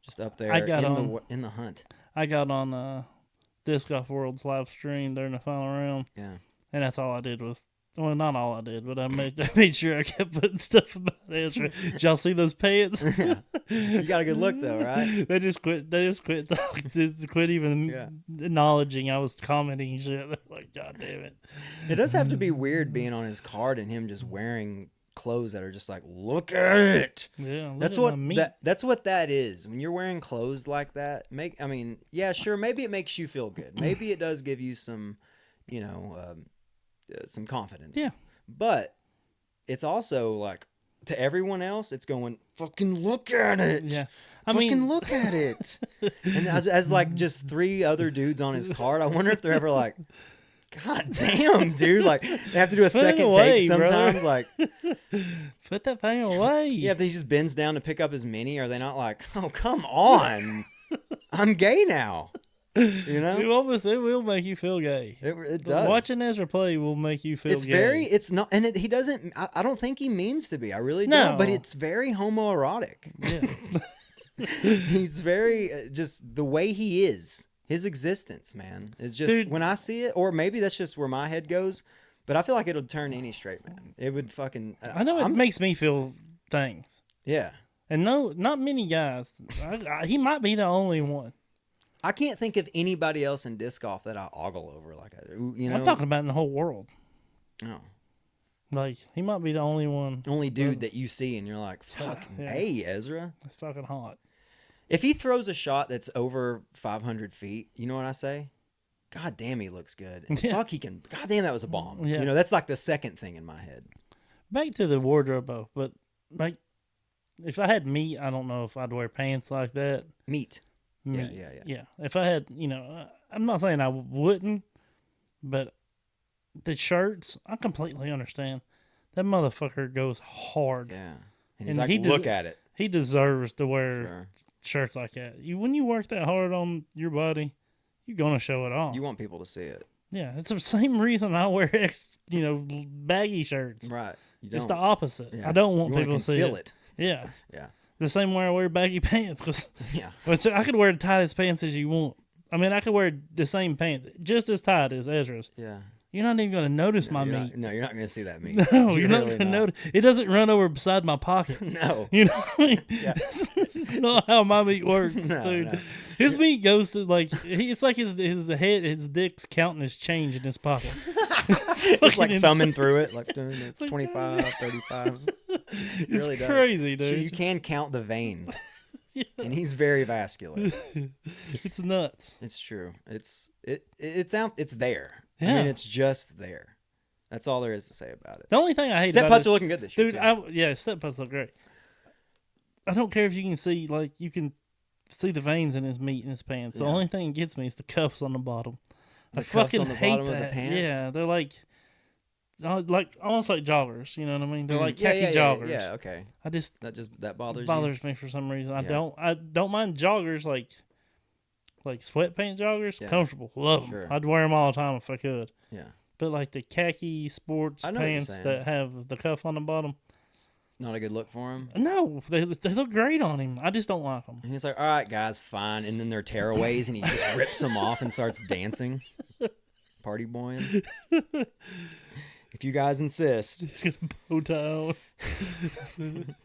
[SPEAKER 2] Just up there in the hunt.
[SPEAKER 1] I got on Disc Golf World's live stream during the final round.
[SPEAKER 2] Yeah.
[SPEAKER 1] And that's all I did was Well, not all I did, but I made sure I kept putting stuff about Ezra. Did y'all see those pants?
[SPEAKER 2] You got a good look though, right?
[SPEAKER 1] They just quit talking. They quit even acknowledging I was commenting and shit. They're like, God damn it.
[SPEAKER 2] It does have to be weird being on his card and him just wearing clothes that are just like, look at it.
[SPEAKER 1] Yeah,
[SPEAKER 2] That's what that is. When you're wearing clothes like that, yeah, sure, maybe it makes you feel good. Maybe it does give you some, some confidence.
[SPEAKER 1] Yeah.
[SPEAKER 2] But it's also like, to everyone else, it's going, fucking look at it.
[SPEAKER 1] Yeah.
[SPEAKER 2] Look at it. And as like just 3 other dudes on his card, I wonder if they're ever like, God damn, dude. Like, they have to do a second take sometimes. Bro. Like,
[SPEAKER 1] put that thing away.
[SPEAKER 2] Yeah, if he just bends down to pick up his mini, are they not like, oh, come on. I'm gay now. You know?
[SPEAKER 1] It will make you feel gay.
[SPEAKER 2] It does.
[SPEAKER 1] Watching Ezra play will make you feel gay.
[SPEAKER 2] It's not, and he doesn't, I don't think he means to be. I really don't, but it's very homoerotic. Yeah. He's very, just the way he is, his existence, man. It's just, when I see it, or maybe that's just where my head goes, but I feel like it'll turn any straight man. It would fucking.
[SPEAKER 1] I know it makes me feel things.
[SPEAKER 2] Yeah.
[SPEAKER 1] And no, not many guys. He might be the only one.
[SPEAKER 2] I can't think of anybody else in disc golf that I ogle over like I do. You know,
[SPEAKER 1] I'm talking about in the whole world.
[SPEAKER 2] Oh,
[SPEAKER 1] like he might be the only one,
[SPEAKER 2] only dude that you see, and you're like, "Fucking hey, Ezra,
[SPEAKER 1] that's fucking hot."
[SPEAKER 2] If he throws a shot that's over 500 feet, you know what I say? God damn, he looks good. And fuck, he can. God damn, that was a bomb. Yeah. You know, that's like the second thing in my head.
[SPEAKER 1] Back to the wardrobe, though, but like, if I had meat, I don't know if I'd wear pants like that.
[SPEAKER 2] Meat.
[SPEAKER 1] Yeah. If I had, I'm not saying I wouldn't, but the shirts, I completely understand. That motherfucker goes hard.
[SPEAKER 2] Yeah. And he's like, look at it.
[SPEAKER 1] He deserves to wear shirts like that. When you work that hard on your body, you're going to show it off.
[SPEAKER 2] You want people to see it.
[SPEAKER 1] Yeah. It's the same reason I wear, baggy shirts.
[SPEAKER 2] Right.
[SPEAKER 1] It's the opposite. Yeah. I don't want people to see it. Yeah.
[SPEAKER 2] Yeah.
[SPEAKER 1] The same way I wear baggy pants, which I could wear the tightest pants as you want. I mean, I could wear the same pants, just as tight as Ezra's.
[SPEAKER 2] Yeah.
[SPEAKER 1] You're not even going to notice my meat.
[SPEAKER 2] You're not going to see that meat.
[SPEAKER 1] No, you're not going to notice. It doesn't run over beside my pocket.
[SPEAKER 2] No.
[SPEAKER 1] You know what I mean? Yeah. That's not how my meat works, dude. No. His meat goes to, it's like his dick's counting his change in his pocket.
[SPEAKER 2] It's like thumbing through it. Like, it's 25, 35.
[SPEAKER 1] It's really crazy, dude.
[SPEAKER 2] So you can count the veins. Yeah. And he's very vascular.
[SPEAKER 1] It's nuts.
[SPEAKER 2] It's true. It's out. It's there.
[SPEAKER 1] Yeah.
[SPEAKER 2] I mean, it's just there. That's all there is to say about it.
[SPEAKER 1] The only thing I hate
[SPEAKER 2] step
[SPEAKER 1] about
[SPEAKER 2] putts are looking good this year,
[SPEAKER 1] dude. Step putts look great. I don't care if you can see the veins in his meat and his pants. The only thing that gets me is the cuffs on the bottom.
[SPEAKER 2] The
[SPEAKER 1] I
[SPEAKER 2] cuffs
[SPEAKER 1] fucking
[SPEAKER 2] on the
[SPEAKER 1] hate
[SPEAKER 2] bottom
[SPEAKER 1] that.
[SPEAKER 2] of the pants?
[SPEAKER 1] Yeah, they're like almost like joggers. You know what I mean? They're like khaki joggers.
[SPEAKER 2] Yeah, okay. That bothers
[SPEAKER 1] me for some reason. I don't mind joggers like sweatpants joggers. Yeah. Comfortable, love them. Sure. I'd wear them all the time if I could.
[SPEAKER 2] Yeah.
[SPEAKER 1] But like the khaki sports pants that have the cuff on the bottom.
[SPEAKER 2] Not a good look for him?
[SPEAKER 1] No, they look great on him. I just don't like them.
[SPEAKER 2] And he's like, all right, guys, fine. And then they're tearaways, and he just rips them off and starts dancing. Party boying. If you guys insist.
[SPEAKER 1] He's got a bow tie on.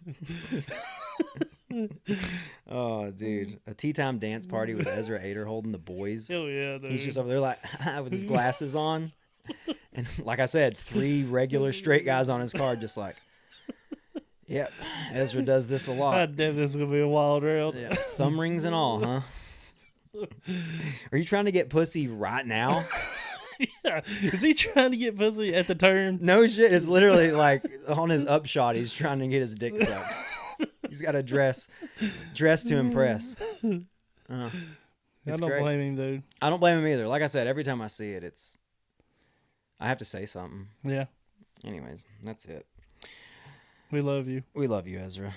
[SPEAKER 2] Oh, dude. A tea time dance party with Ezra Ader holding the boys.
[SPEAKER 1] Hell yeah, dude.
[SPEAKER 2] He's just over there like, with his glasses on. And like I said, 3 regular straight guys on his card just like, yep, Ezra does this a lot.
[SPEAKER 1] God damn, this is going to be a wild round.
[SPEAKER 2] Yeah, thumb rings and all, huh? Are you trying to get pussy right now?
[SPEAKER 1] Yeah. Is he trying to get pussy at the turn?
[SPEAKER 2] No shit. It's literally like on his upshot, he's trying to get his dick sucked. He's got to dress to impress.
[SPEAKER 1] I don't blame him, dude.
[SPEAKER 2] I don't blame him either. Like I said, every time I see it, I have to say something.
[SPEAKER 1] Yeah.
[SPEAKER 2] Anyways, that's it.
[SPEAKER 1] We love you.
[SPEAKER 2] We love you, Ezra.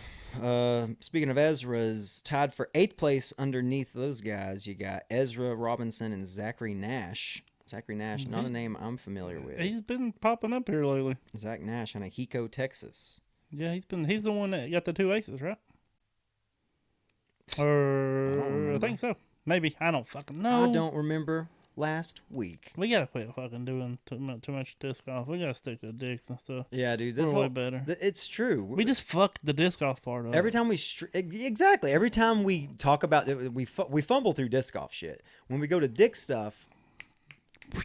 [SPEAKER 2] Speaking of Ezra's, tied for 8th place underneath those guys, you got Ezra Robinson and Zachary Nash. Zachary Nash, not a name I'm familiar with.
[SPEAKER 1] He's been popping up here lately.
[SPEAKER 2] Zach Nash out of Hico, Texas.
[SPEAKER 1] Yeah, he's the one that got the 2 aces, right? Or I think so. Maybe. I don't fucking know.
[SPEAKER 2] I don't remember. last week.
[SPEAKER 1] We gotta quit fucking doing too much disc golf. We gotta stick to dicks and stuff.
[SPEAKER 2] Yeah, dude.
[SPEAKER 1] We're way better.
[SPEAKER 2] It's true.
[SPEAKER 1] We just fucked the disc golf part up.
[SPEAKER 2] Every time exactly. Every time we talk about it, we fumble through disc golf shit. When we go to dick stuff,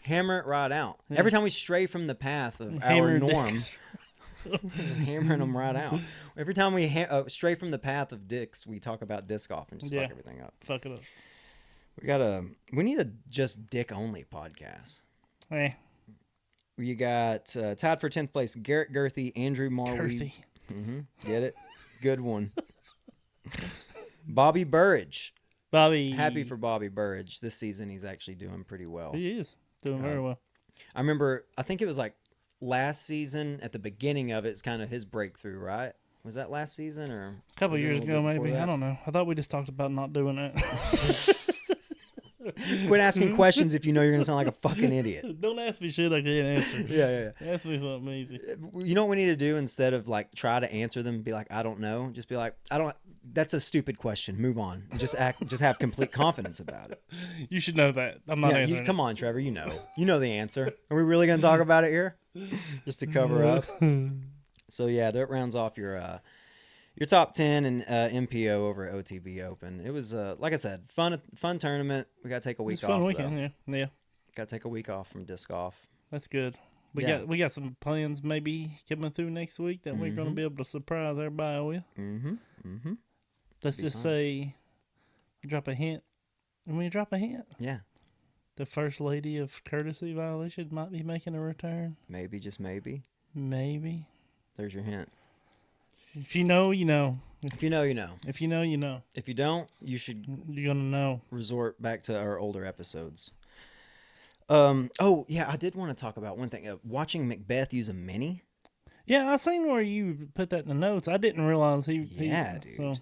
[SPEAKER 2] hammer it right out.
[SPEAKER 1] Yeah.
[SPEAKER 2] Every time we stray from the path of our norm, just hammering them right out. Every time we stray from the path of dicks, we talk about disc golf and just fuck everything up.
[SPEAKER 1] Fuck it up.
[SPEAKER 2] We need a just dick only podcast.
[SPEAKER 1] Hey.
[SPEAKER 2] You got tied for 10th place, Garrett Girthy, Andrew Marweed. Get it? Good one. Bobby Burridge. Happy for Bobby Burridge. This season, he's actually doing pretty well.
[SPEAKER 1] He is doing very well.
[SPEAKER 2] I remember, I think it was like last season, at the beginning of it, it's kind of his breakthrough, right? Was that last season or
[SPEAKER 1] a couple years ago, maybe? I don't know. I thought we just talked about not doing it.
[SPEAKER 2] Quit asking questions if you know you're going to sound like a fucking idiot.
[SPEAKER 1] Don't ask me shit I can't answer.
[SPEAKER 2] Yeah.
[SPEAKER 1] Ask me something easy.
[SPEAKER 2] You know what we need to do instead of like try to answer them and be like, I don't know? Just be like, I don't. That's a stupid question. Move on. Just have complete confidence about it.
[SPEAKER 1] You should know that. I'm not answering.
[SPEAKER 2] Come on, Trevor. You know the answer. Are we really going to talk about it here? Just to cover up. So yeah, that rounds off your top 10 and MPO over at OTB Open. It was like I said, fun tournament. We got to take a week off.
[SPEAKER 1] Fun weekend, yeah.
[SPEAKER 2] Got to take a week off from disc golf.
[SPEAKER 1] That's good. We got some plans maybe coming through next week that we're going to be able to surprise everybody with. Let's just say, drop a hint. And when you drop a hint, the first lady of courtesy violation might be making a return.
[SPEAKER 2] Maybe, just maybe.
[SPEAKER 1] Maybe.
[SPEAKER 2] There's your hint.
[SPEAKER 1] If you know, you know.
[SPEAKER 2] If you know, you know.
[SPEAKER 1] If you know, you know.
[SPEAKER 2] If you don't, you're
[SPEAKER 1] gonna know.
[SPEAKER 2] Resort back to our older episodes. Oh yeah, I did want to talk about one thing. Watching Macbeth use a mini.
[SPEAKER 1] Yeah, I seen where you put that in the notes. I didn't realize he.
[SPEAKER 2] Dude.
[SPEAKER 1] So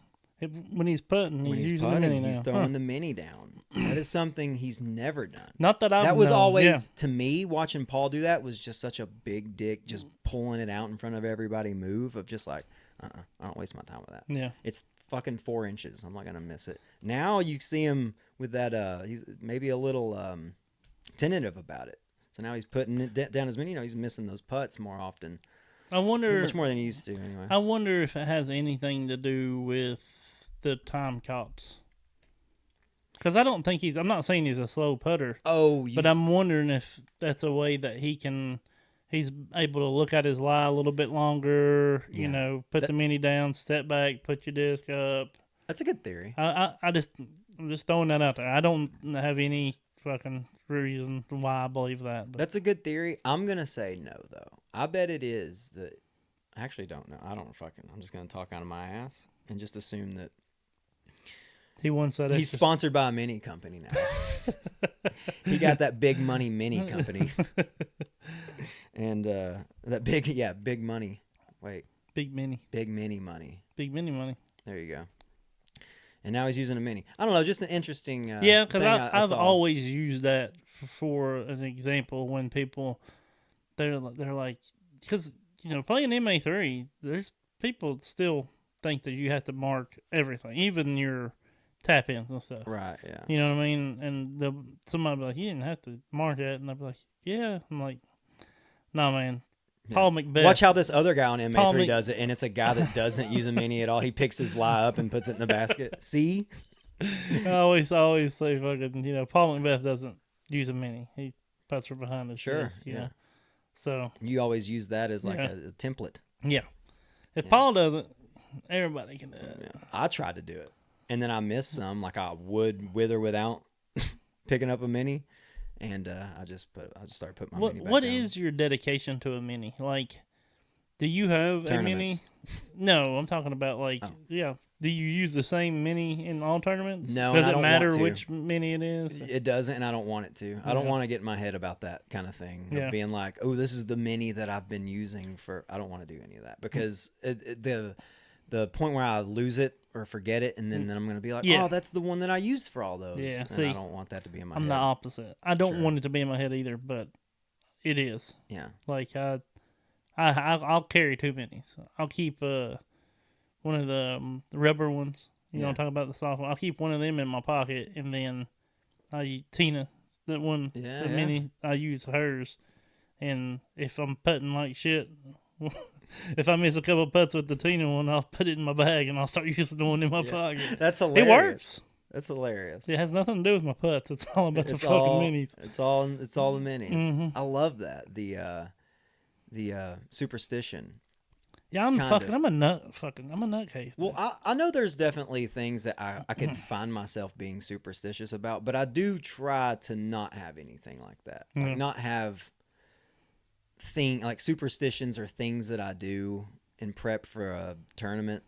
[SPEAKER 1] when he's putting, he's using the mini now.
[SPEAKER 2] He's throwing the mini down. That is something he's never done.
[SPEAKER 1] Not that I.
[SPEAKER 2] That was always to me watching Paul do that was just such a big dick, just pulling it out in front of everybody. Move of just like. I don't waste my time with that.
[SPEAKER 1] Yeah.
[SPEAKER 2] It's fucking 4 inches. I'm not going to miss it. Now you see him with that, he's maybe a little tentative about it. So now he's putting it down as many, he's missing those putts more often.
[SPEAKER 1] I wonder.
[SPEAKER 2] Much more than he used to, anyway.
[SPEAKER 1] I wonder if it has anything to do with the time cops. Because I don't think I'm not saying he's a slow putter. But I'm wondering if that's a way that he's able to look at his lie a little bit longer, put the mini down, step back, put your disc up.
[SPEAKER 2] That's a good theory.
[SPEAKER 1] I'm just throwing that out there. I don't have any fucking reason why I believe that. But.
[SPEAKER 2] That's a good theory. I'm going to say no, though. I bet it is that. I actually don't know. I'm just going to talk out of my ass and just assume that.
[SPEAKER 1] He wants that.
[SPEAKER 2] He's sponsored by a mini company now. He got that big money mini company. And that big money. Wait.
[SPEAKER 1] Big mini.
[SPEAKER 2] Big mini money.
[SPEAKER 1] Big mini money.
[SPEAKER 2] There you go. And now he's using a mini. I don't know, just an interesting
[SPEAKER 1] yeah, because I've always used that for an example when people, they're like, because, playing MA3, there's people still think that you have to mark everything, even your tap-ins and stuff.
[SPEAKER 2] Right, yeah.
[SPEAKER 1] You know what I mean? And somebody be like, you didn't have to mark it. And they'll be like, yeah. I'm like, no, man. Paul Macbeth.
[SPEAKER 2] Watch how this other guy on MA3 does it, and it's a guy that doesn't use a mini at all. He picks his lie up and puts it in the basket. See?
[SPEAKER 1] I always say fucking, Paul Macbeth doesn't use a mini. He puts her behind his disc,
[SPEAKER 2] yeah.
[SPEAKER 1] So
[SPEAKER 2] you always use that as like a template.
[SPEAKER 1] Yeah. If Paul doesn't, everybody can do it.
[SPEAKER 2] Yeah. I tried to do it, and then I missed some, like I would with or without picking up a mini. And I just started putting my mini back
[SPEAKER 1] What
[SPEAKER 2] down.
[SPEAKER 1] is your dedication to a mini? Like, do you have
[SPEAKER 2] Tournaments.
[SPEAKER 1] a mini? No, I'm talking about do you use the same mini in all tournaments?
[SPEAKER 2] No,
[SPEAKER 1] does
[SPEAKER 2] I
[SPEAKER 1] it
[SPEAKER 2] don't
[SPEAKER 1] matter
[SPEAKER 2] want to.
[SPEAKER 1] which mini it is?
[SPEAKER 2] It doesn't, and I don't want it to. I don't want to get in my head about that kind of thing. Of being like, oh, this is the mini that I've been using for. I don't want to do any of that because the point where I lose it or forget it, and then I'm going to be like, oh, that's the one that I used for all those.
[SPEAKER 1] Yeah,
[SPEAKER 2] and
[SPEAKER 1] see,
[SPEAKER 2] I don't want that to be in my head.
[SPEAKER 1] I'm the opposite. I don't want it to be in my head either, but it is.
[SPEAKER 2] Yeah.
[SPEAKER 1] Like, I'll carry 2 minis. I'll keep one of the rubber ones. I'm talking about the soft one. I'll keep one of them in my pocket, and then Tina that one,
[SPEAKER 2] Yeah,
[SPEAKER 1] the
[SPEAKER 2] yeah.
[SPEAKER 1] mini. I use hers, and if I'm putting like shit, if I miss a couple putts with the Tina one, I'll put it in my bag and I'll start using the one in my pocket.
[SPEAKER 2] That's
[SPEAKER 1] It
[SPEAKER 2] hilarious.
[SPEAKER 1] works.
[SPEAKER 2] That's hilarious.
[SPEAKER 1] It has nothing to do with my putts. It's all about the
[SPEAKER 2] It's
[SPEAKER 1] fucking
[SPEAKER 2] all
[SPEAKER 1] minis.
[SPEAKER 2] It's all the minis.
[SPEAKER 1] Mm-hmm.
[SPEAKER 2] I love that. The superstition.
[SPEAKER 1] Yeah, I'm a nutcase.
[SPEAKER 2] Well, I know there's definitely things that I could find myself being superstitious about, but I do try to not have anything like that. Like not have like superstitions or things that I do in prep for a tournament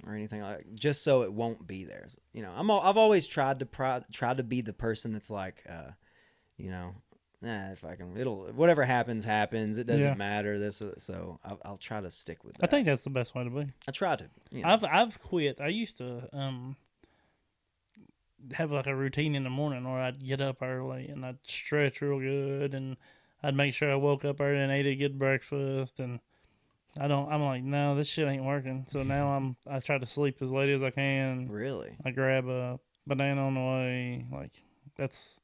[SPEAKER 2] or anything like that, just so it won't be there. You know, I've always tried to be the person that's like, you know, if I can, whatever happens. It doesn't matter. So I'll try to stick with that.
[SPEAKER 1] I think that's the best way to be.
[SPEAKER 2] I try to. You know.
[SPEAKER 1] I've quit. I used to have like a routine in the morning where I'd get up early and I'd stretch real good and I'd make sure I woke up early and ate a good breakfast, and I'm like, no, this shit ain't working. So now I try to sleep as late as I can.
[SPEAKER 2] Really?
[SPEAKER 1] I grab a banana on the way. Like that's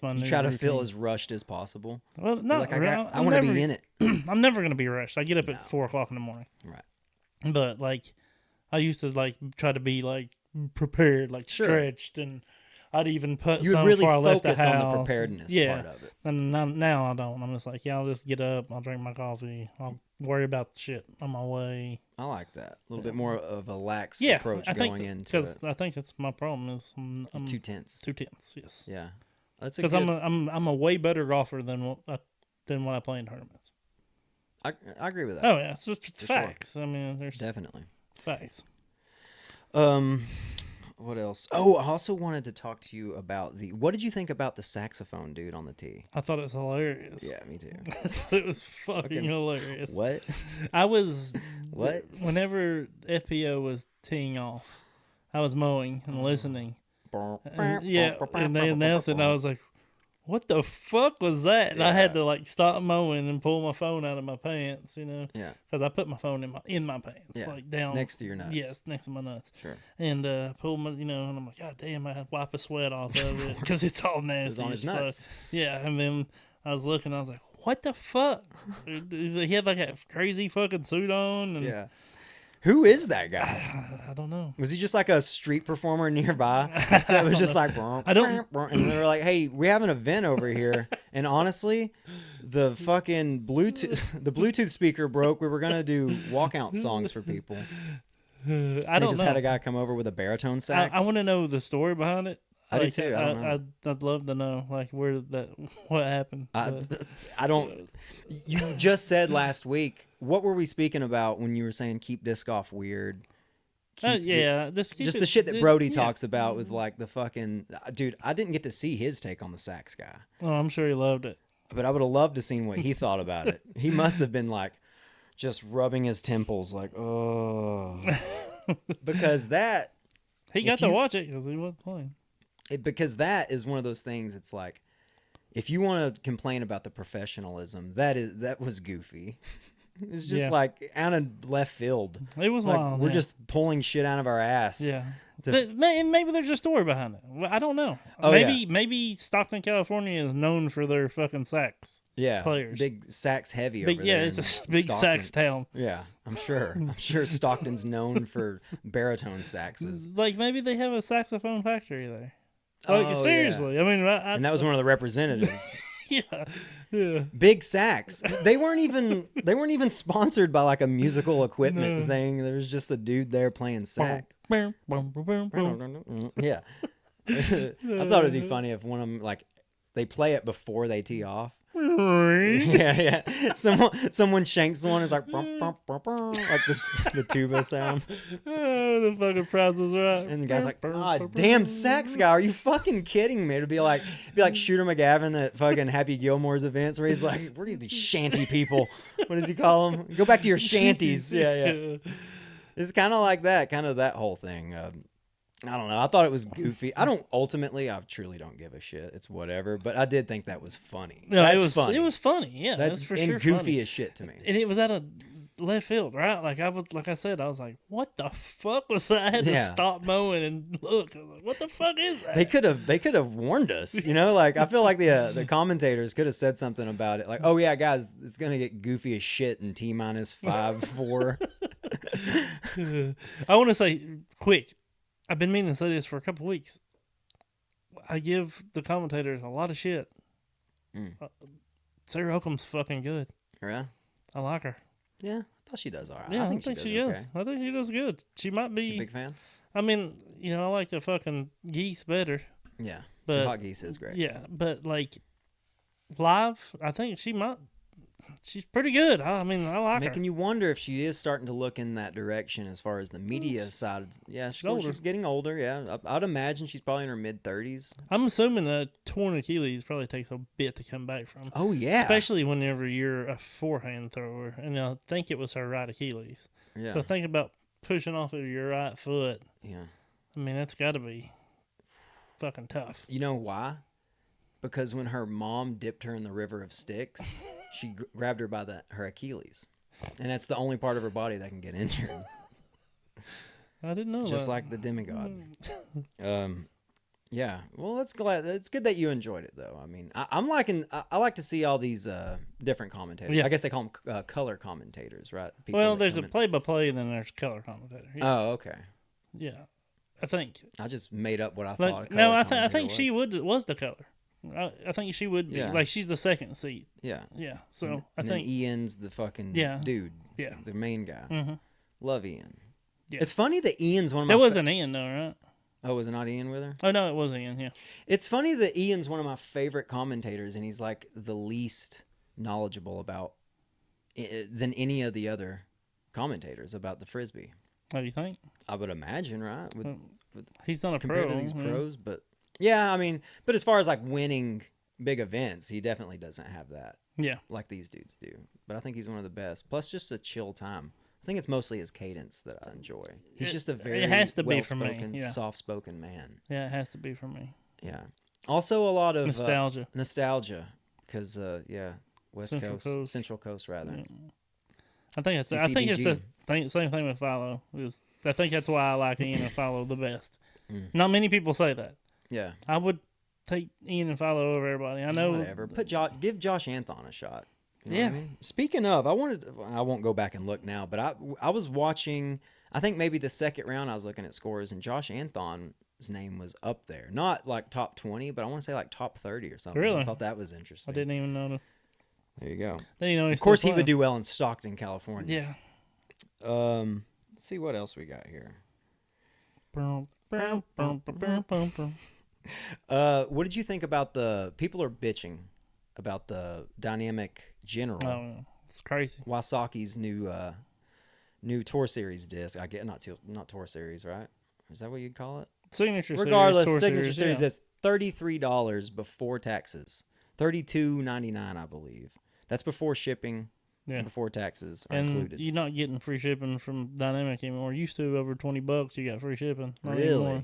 [SPEAKER 1] my new
[SPEAKER 2] You try to
[SPEAKER 1] routine.
[SPEAKER 2] feel as rushed as possible.
[SPEAKER 1] Well, not
[SPEAKER 2] like, I want to be in it.
[SPEAKER 1] I'm never gonna be rushed. I get up at 4:00 in the morning.
[SPEAKER 2] Right.
[SPEAKER 1] But like, I used to like try to be like prepared, like stretched, and I'd even put
[SPEAKER 2] you
[SPEAKER 1] some
[SPEAKER 2] would really
[SPEAKER 1] before I left the
[SPEAKER 2] focus on the
[SPEAKER 1] house.
[SPEAKER 2] preparedness part of it.
[SPEAKER 1] And now I don't. I'm just like, I'll just get up. I'll drink my coffee. I'll worry about the shit on my way.
[SPEAKER 2] I like that. A little bit more of a lax approach
[SPEAKER 1] I think
[SPEAKER 2] going into it.
[SPEAKER 1] Because I think that's my problem is I'm
[SPEAKER 2] too tense.
[SPEAKER 1] Too tense, yes.
[SPEAKER 2] Yeah, that's
[SPEAKER 1] because I'm a way better golfer than what I play in tournaments.
[SPEAKER 2] I agree with that.
[SPEAKER 1] Oh yeah, it's just facts.
[SPEAKER 2] Sure.
[SPEAKER 1] I mean, there's
[SPEAKER 2] definitely
[SPEAKER 1] facts.
[SPEAKER 2] What else? Oh, I also wanted to talk to you about what did you think about the saxophone dude on the tee?
[SPEAKER 1] I thought it was hilarious.
[SPEAKER 2] Yeah, me too.
[SPEAKER 1] It was fucking hilarious.
[SPEAKER 2] What?
[SPEAKER 1] I was
[SPEAKER 2] what?
[SPEAKER 1] Whenever FPO was teeing off, I was mowing and listening. And they announced it, and I was like, "What the fuck was that?" And I had to like stop mowing and pull my phone out of my pants, you know?
[SPEAKER 2] Yeah.
[SPEAKER 1] Because I put my phone in my pants, like down
[SPEAKER 2] next to your nuts.
[SPEAKER 1] Yes, next to my nuts.
[SPEAKER 2] Sure.
[SPEAKER 1] And pull my, and I'm like, God damn, I had to wipe a sweat off of it because it's all nasty.
[SPEAKER 2] It was on his nuts.
[SPEAKER 1] Yeah, and then I was looking, I was like, what the fuck? He had like a crazy fucking suit on. And
[SPEAKER 2] yeah. Who is that guy?
[SPEAKER 1] I don't know.
[SPEAKER 2] Was he just like a street performer nearby that was just like,
[SPEAKER 1] I don't.
[SPEAKER 2] And they were like, "Hey, we have an event over here." And honestly, the fucking Bluetooth speaker broke. We were gonna do walkout songs for people. They just had a guy come over with a baritone sax.
[SPEAKER 1] I want to know the story behind it.
[SPEAKER 2] I do too. I don't know.
[SPEAKER 1] I'd love to know like what happened.
[SPEAKER 2] I don't. You just said last week. What were we speaking about when you were saying keep disc golf weird?
[SPEAKER 1] The
[SPEAKER 2] shit that Brodie talks about with like the fucking dude. I didn't get to see his take on the sax guy.
[SPEAKER 1] Oh, I'm sure he loved it.
[SPEAKER 2] But I would have loved to seen what he thought about it. He must have been like just rubbing his temples like, oh, because that
[SPEAKER 1] he got to watch it because he wasn't playing.
[SPEAKER 2] Because that is one of those things. It's like if you want to complain about the professionalism, that was goofy. It's just like out of left field.
[SPEAKER 1] It was
[SPEAKER 2] like,
[SPEAKER 1] wild.
[SPEAKER 2] We're just pulling shit out of our ass.
[SPEAKER 1] Yeah. Maybe there's a story behind it. I don't know. Maybe Stockton, California is known for their fucking sax.
[SPEAKER 2] Yeah.
[SPEAKER 1] Players.
[SPEAKER 2] Big sax heavy over there.
[SPEAKER 1] Yeah, it's a big sax town.
[SPEAKER 2] Yeah, I'm sure. I'm sure Stockton's known for baritone saxes.
[SPEAKER 1] Like maybe they have a saxophone factory there. Like seriously.
[SPEAKER 2] Yeah.
[SPEAKER 1] I mean,
[SPEAKER 2] and that was one of the representatives.
[SPEAKER 1] Yeah.
[SPEAKER 2] Big sax. They weren't even sponsored by like a musical equipment thing. There was just a dude there playing sax. Yeah. I thought it'd be funny if one of them like they play it before they tee off. Yeah. Someone shanks one. It's like like the tuba sound.
[SPEAKER 1] Oh, the fucking prize is right.
[SPEAKER 2] And the guy's like, "God damn sax guy, are you fucking kidding me?" To be like Shooter McGavin at fucking Happy Gilmore's events where he's like, "Where are these shanty people? What does he call them? Go back to your shanties." Yeah. It's kind of like that, that whole thing. I don't know. I thought it was goofy. I truly don't give a shit. It's whatever. But I did think that was funny.
[SPEAKER 1] No,
[SPEAKER 2] That's funny.
[SPEAKER 1] It was funny. Yeah,
[SPEAKER 2] that's
[SPEAKER 1] for
[SPEAKER 2] and
[SPEAKER 1] sure
[SPEAKER 2] goofy
[SPEAKER 1] funny.
[SPEAKER 2] as shit to me.
[SPEAKER 1] And it was at left field, right? Like I said, I was like, what the fuck was that? I had to stop mowing and look. I was like, what the fuck is that?
[SPEAKER 2] They could have warned us, you know. Like I feel like the commentators could have said something about it, like, oh yeah, guys, it's gonna get goofy as shit in T-5-4.
[SPEAKER 1] I want to say quick. I've been meaning to say this for a couple weeks. I give the commentators a lot of shit. Sarah Oakham's fucking good.
[SPEAKER 2] Yeah,
[SPEAKER 1] I like her.
[SPEAKER 2] Yeah, I thought she does all right.
[SPEAKER 1] Yeah,
[SPEAKER 2] I think she does okay.
[SPEAKER 1] I think she does good. She might be.
[SPEAKER 2] You a big fan?
[SPEAKER 1] I mean, you know, I like the fucking Geese better.
[SPEAKER 2] Yeah,
[SPEAKER 1] but
[SPEAKER 2] Two Hot Geese is great.
[SPEAKER 1] Yeah, but like live, I think she's pretty good. I mean, I like her.
[SPEAKER 2] It's making you wonder if she is starting to look in that direction as far as the media side. Yeah, she's getting older. Yeah, I'd imagine she's probably in her mid-30s.
[SPEAKER 1] I'm assuming a torn Achilles probably takes a bit to come back from.
[SPEAKER 2] Oh yeah,
[SPEAKER 1] especially whenever you're a forehand thrower, and I think it was her right Achilles.
[SPEAKER 2] Yeah.
[SPEAKER 1] So think about pushing off of your right foot.
[SPEAKER 2] Yeah.
[SPEAKER 1] I mean, that's got to be fucking tough.
[SPEAKER 2] You know why? Because when her mom dipped her in the river of Styx, she grabbed her by her Achilles. And that's the only part of her body that can get injured.
[SPEAKER 1] I didn't know
[SPEAKER 2] Just
[SPEAKER 1] that.
[SPEAKER 2] like the demigod. Yeah. Well, it's good that you enjoyed it, though. I mean, I like to see all these different commentators.
[SPEAKER 1] Yeah.
[SPEAKER 2] I guess they call them color commentators, right?
[SPEAKER 1] Well, there's a play-by-play, and then there's color commentator. Yeah.
[SPEAKER 2] Oh, okay.
[SPEAKER 1] Yeah, I think.
[SPEAKER 2] I just made up what I
[SPEAKER 1] like,
[SPEAKER 2] thought.
[SPEAKER 1] No, I think she was the color. I think she would be.
[SPEAKER 2] Yeah.
[SPEAKER 1] Like, she's the second seat.
[SPEAKER 2] Yeah.
[SPEAKER 1] Yeah. So
[SPEAKER 2] and
[SPEAKER 1] I think
[SPEAKER 2] then Ian's the fucking dude.
[SPEAKER 1] Yeah.
[SPEAKER 2] The main guy.
[SPEAKER 1] Mm-hmm.
[SPEAKER 2] Love Ian.
[SPEAKER 1] Yeah.
[SPEAKER 2] It's funny that Ian's one of my.
[SPEAKER 1] There wasn't Ian though, right?
[SPEAKER 2] Oh, was it not Ian with her?
[SPEAKER 1] Oh no, it was Ian. Yeah.
[SPEAKER 2] It's funny that Ian's one of my favorite commentators, and he's like the least knowledgeable about than any of the other commentators about the frisbee.
[SPEAKER 1] Oh, you think?
[SPEAKER 2] I would imagine, right?
[SPEAKER 1] He's not a
[SPEAKER 2] compared
[SPEAKER 1] pro.
[SPEAKER 2] to these pros, but yeah, I mean, but as far as like winning big events, he definitely doesn't have that.
[SPEAKER 1] Yeah.
[SPEAKER 2] Like these dudes do. But I think he's one of the best. Plus, just a chill time. I think it's mostly his cadence that I enjoy. He's just a very well-spoken, soft-spoken man.
[SPEAKER 1] Yeah, it has to be for me.
[SPEAKER 2] Yeah. Also, a lot of
[SPEAKER 1] nostalgia,
[SPEAKER 2] because West Coast, Central Coast rather. Yeah.
[SPEAKER 1] I think it's the same thing with Philo. I think that's why I like Ian and Philo the best. Not many people say that.
[SPEAKER 2] Yeah.
[SPEAKER 1] I would take Ian and Philo over everybody. I know.
[SPEAKER 2] Whatever. Give Josh Anthon a shot. You know what I mean? Speaking of, I won't go back and look now, but I was watching, I think maybe the second round I was looking at scores, and Josh Anthon's name was up there. Not like top 20, but I want to say like top 30 or something.
[SPEAKER 1] Really?
[SPEAKER 2] I thought that was interesting.
[SPEAKER 1] I didn't even notice.
[SPEAKER 2] There you go.
[SPEAKER 1] Of
[SPEAKER 2] course, he would do well in Stockton, California.
[SPEAKER 1] Yeah.
[SPEAKER 2] Let's see what else we got here. What did you think about people are bitching about the Dynamic General?
[SPEAKER 1] Oh, it's crazy.
[SPEAKER 2] Wasaki's new Tour Series disc. I get not Tour Series, right? Is that what you'd call it?
[SPEAKER 1] Regardless,
[SPEAKER 2] Signature Series is $33 before taxes. $32.99, I believe. That's before shipping. Yeah. Before taxes are included.
[SPEAKER 1] You're not getting free shipping from Dynamic anymore. Used to over $20 you got free shipping. Not
[SPEAKER 2] really?
[SPEAKER 1] Anymore.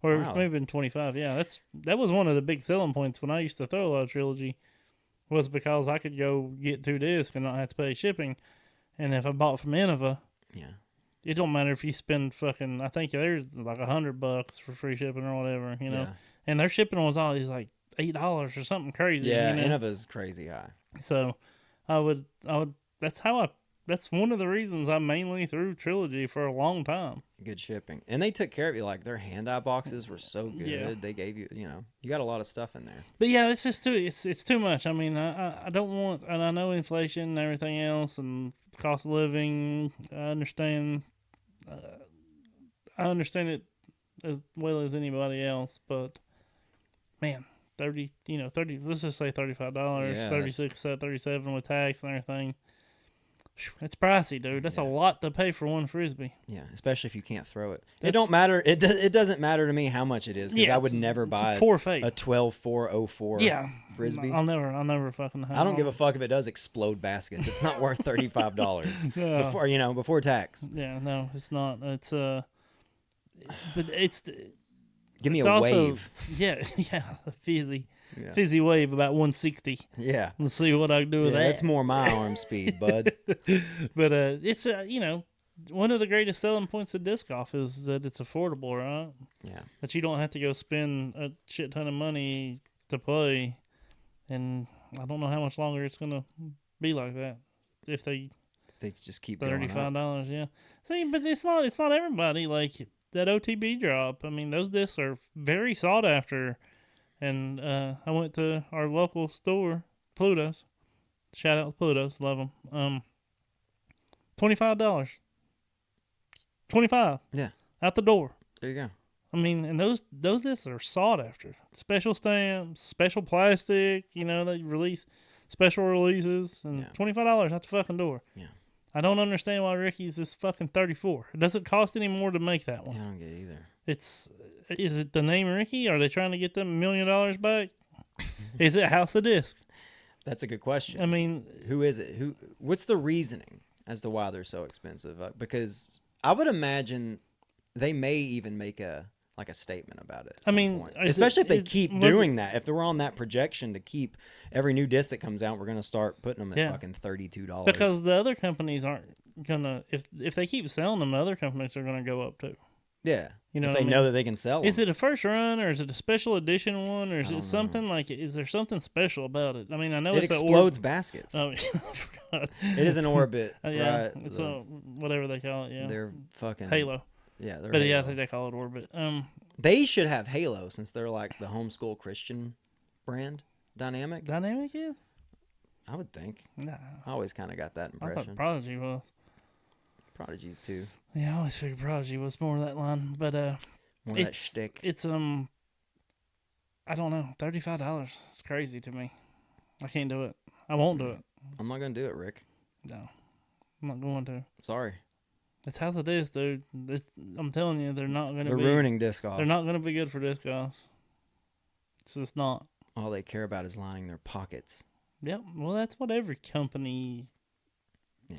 [SPEAKER 1] Or wow. Maybe been 25. Yeah, that was one of the big selling points when I used to throw a lot of Trilogy, was because I could go get 2 discs and not have to pay shipping. And if I bought from Innova, it don't matter if you spend fucking, I think there's like $100 for free shipping or whatever, you know. Yeah. And their shipping was always like $8 or something crazy.
[SPEAKER 2] Yeah,
[SPEAKER 1] you know?
[SPEAKER 2] Innova's crazy high.
[SPEAKER 1] So I would that's one of the reasons I mainly threw Trilogy for a long time.
[SPEAKER 2] Good shipping. And they took care of you. Like, their hand-eye boxes were so good. Yeah. They gave you, you got a lot of stuff in there.
[SPEAKER 1] But yeah, it's just it's too much. I mean, I don't want, and I know inflation and everything else and cost of living. I understand it as well as anybody else, but man, 30, let's just say $35, 36, 37 with tax and everything. It's pricey, dude. That's a lot to pay for one frisbee.
[SPEAKER 2] Yeah, especially if you can't throw it. It don't matter. It doesn't matter to me how much it is, because I would never buy a 12.404 frisbee.
[SPEAKER 1] I'll never fucking.
[SPEAKER 2] I don't give a fuck if it does explode baskets. It's not worth $35 before tax.
[SPEAKER 1] Yeah, no, it's not. It's but it's
[SPEAKER 2] Give me
[SPEAKER 1] it's
[SPEAKER 2] a
[SPEAKER 1] also,
[SPEAKER 2] wave.
[SPEAKER 1] Yeah, a
[SPEAKER 2] Yeah.
[SPEAKER 1] fizzy wave about 160.
[SPEAKER 2] Yeah.
[SPEAKER 1] Let's see what I can do with that.
[SPEAKER 2] That's more my arm speed, bud.
[SPEAKER 1] But it's one of the greatest selling points of disc golf is that it's affordable, right?
[SPEAKER 2] Yeah.
[SPEAKER 1] That you don't have to go spend a shit ton of money to play, and I don't know how much longer it's gonna be like that. If they
[SPEAKER 2] just keep going up.
[SPEAKER 1] $35, yeah. See, but it's not everybody. Like that OTB drop. I mean, those discs are very sought after. And I went to our local store, Pluto's. Shout out to Pluto's, love them. $25. 25.
[SPEAKER 2] Yeah.
[SPEAKER 1] Out the door.
[SPEAKER 2] There you go.
[SPEAKER 1] I mean, and those discs are sought after. Special stamps, special plastic. They release special releases, and $25 out the fucking door.
[SPEAKER 2] Yeah.
[SPEAKER 1] I don't understand why Ricky's is fucking $34. It doesn't cost any more to make that one.
[SPEAKER 2] Yeah, I don't get it either.
[SPEAKER 1] Is it the name Ricky? Are they trying to get them $1 million back? Is it House of Disc?
[SPEAKER 2] That's a good question.
[SPEAKER 1] I mean,
[SPEAKER 2] who is it? What's the reasoning as to why they're so expensive? Because I would imagine they may even make a statement about it. Especially if they keep doing that. If they're on that projection to keep every new disc that comes out, we're gonna start putting them at fucking $32.
[SPEAKER 1] Because the other companies aren't gonna. If they keep selling them, the other companies are gonna go up too.
[SPEAKER 2] Yeah.
[SPEAKER 1] If
[SPEAKER 2] they know that they can sell them.
[SPEAKER 1] Is it a first run, or is it a special edition one, or is it something like? Is there something special about it? I mean, I know
[SPEAKER 2] it explodes baskets.
[SPEAKER 1] Oh, I forgot.
[SPEAKER 2] It is an orbit.
[SPEAKER 1] Yeah,
[SPEAKER 2] right?
[SPEAKER 1] It's a whatever they call it. Yeah,
[SPEAKER 2] they're fucking
[SPEAKER 1] Halo.
[SPEAKER 2] Yeah, they're.
[SPEAKER 1] But
[SPEAKER 2] Halo.
[SPEAKER 1] I think they call it orbit.
[SPEAKER 2] They should have Halo since they're like the homeschool Christian brand. Dynamic.
[SPEAKER 1] Dynamic is.
[SPEAKER 2] I would think.
[SPEAKER 1] Nah.
[SPEAKER 2] I always kind of got that impression.
[SPEAKER 1] I thought Prodigy was.
[SPEAKER 2] Prodigy's too.
[SPEAKER 1] Yeah, I always figured Prodigy was more of that line, but
[SPEAKER 2] more of that shtick.
[SPEAKER 1] It's I don't know, $35. It's crazy to me. I can't do it. I won't do it.
[SPEAKER 2] I'm not gonna do it, Rick.
[SPEAKER 1] No, I'm not going to.
[SPEAKER 2] Sorry.
[SPEAKER 1] It's how it is, dude. I'm telling you, they're not gonna.
[SPEAKER 2] They're ruining disc golf.
[SPEAKER 1] They're not gonna be good for disc golf. It's just not.
[SPEAKER 2] All they care about is lining their pockets.
[SPEAKER 1] Yep. Well, that's what every company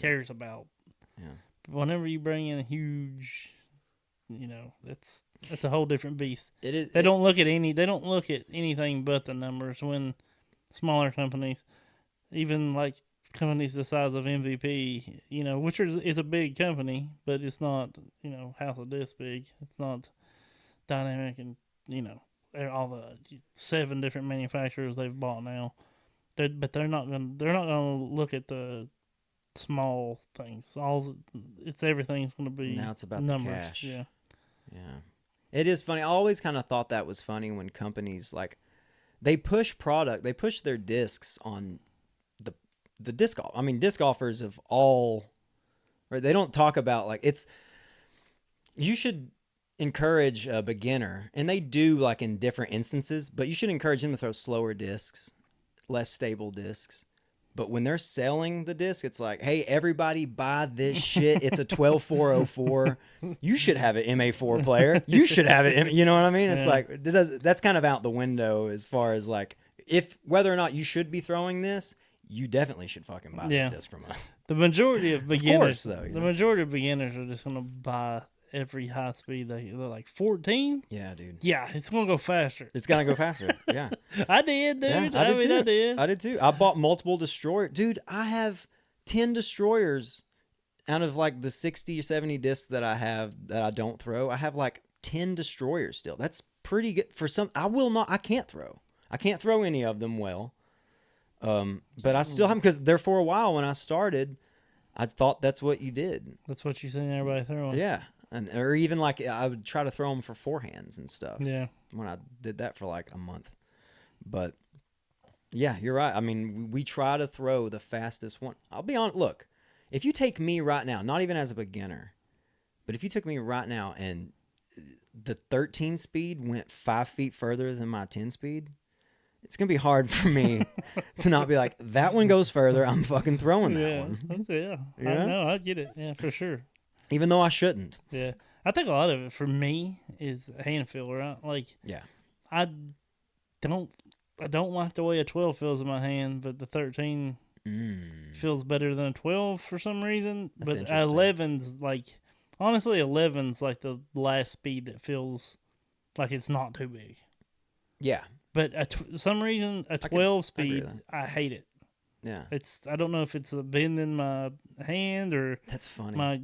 [SPEAKER 1] cares about.
[SPEAKER 2] Yeah.
[SPEAKER 1] Whenever you bring in a huge, that's a whole different beast.
[SPEAKER 2] It is.
[SPEAKER 1] They don't look at anything but the numbers. When smaller companies, even like companies the size of MVP, which is a big company, but it's not, House of Disc big. It's not Dynamic, and all the 7 different manufacturers they've bought now. But they're not gonna look at the small things. Everything's going to be
[SPEAKER 2] now it's about
[SPEAKER 1] numbers.
[SPEAKER 2] The cash.
[SPEAKER 1] Yeah.
[SPEAKER 2] It is funny. I always kind of thought that was funny when companies they push their discs on the disc golf. I mean, disc golfers of all, right? They don't talk about you should encourage a beginner, and they do in different instances, but you should encourage them to throw slower discs, less stable discs. But when they're selling the disc, it's like, hey, everybody buy this shit. It's a 12404. You should have an MA4 player. You should have it. You know what I mean? It's that's kind of out the window as far as if whether or not you should be throwing this, you definitely should fucking buy this disc from us.
[SPEAKER 1] The majority of beginners,
[SPEAKER 2] of course, though,
[SPEAKER 1] majority of beginners are just going to buy every high speed. They're like 14.
[SPEAKER 2] Yeah, dude.
[SPEAKER 1] Yeah, it's going to go faster.
[SPEAKER 2] It's going to go faster. Yeah.
[SPEAKER 1] I did, dude.
[SPEAKER 2] Yeah, I did too. I bought multiple destroyers. Dude, I have 10 destroyers out of the 60 or 70 discs that I have that I don't throw. I have 10 destroyers still. That's pretty good for some. I can't throw. I can't throw any of them well. But I still have them because there for a while when I started, I thought that's what you did.
[SPEAKER 1] That's what you seen everybody throwing.
[SPEAKER 2] Yeah. Or even I would try to throw them for forehands and stuff.
[SPEAKER 1] Yeah.
[SPEAKER 2] When I did that for a month. But yeah, you're right. I mean, we try to throw the fastest one. I'll be honest. Look, if you take me right now, not even as a beginner, but if you took me right now and the 13 speed went 5 feet further than my 10 speed, it's going to be hard for me to not be like, that one goes further. I'm fucking throwing that one.
[SPEAKER 1] Yeah. I know. I get it. Yeah, for sure.
[SPEAKER 2] Even though I shouldn't.
[SPEAKER 1] Yeah. I think a lot of it for me is hand feel, right?
[SPEAKER 2] Yeah.
[SPEAKER 1] I don't like the way a 12 feels in my hand, but the 13 feels better than a 12 for some reason.
[SPEAKER 2] That's
[SPEAKER 1] but 11's honestly, 11's the last speed that feels Like it's not too big.
[SPEAKER 2] Yeah.
[SPEAKER 1] But some reason a 12 speed, I hate it.
[SPEAKER 2] Yeah.
[SPEAKER 1] I don't know if it's a bend in my hand or
[SPEAKER 2] That's funny.
[SPEAKER 1] my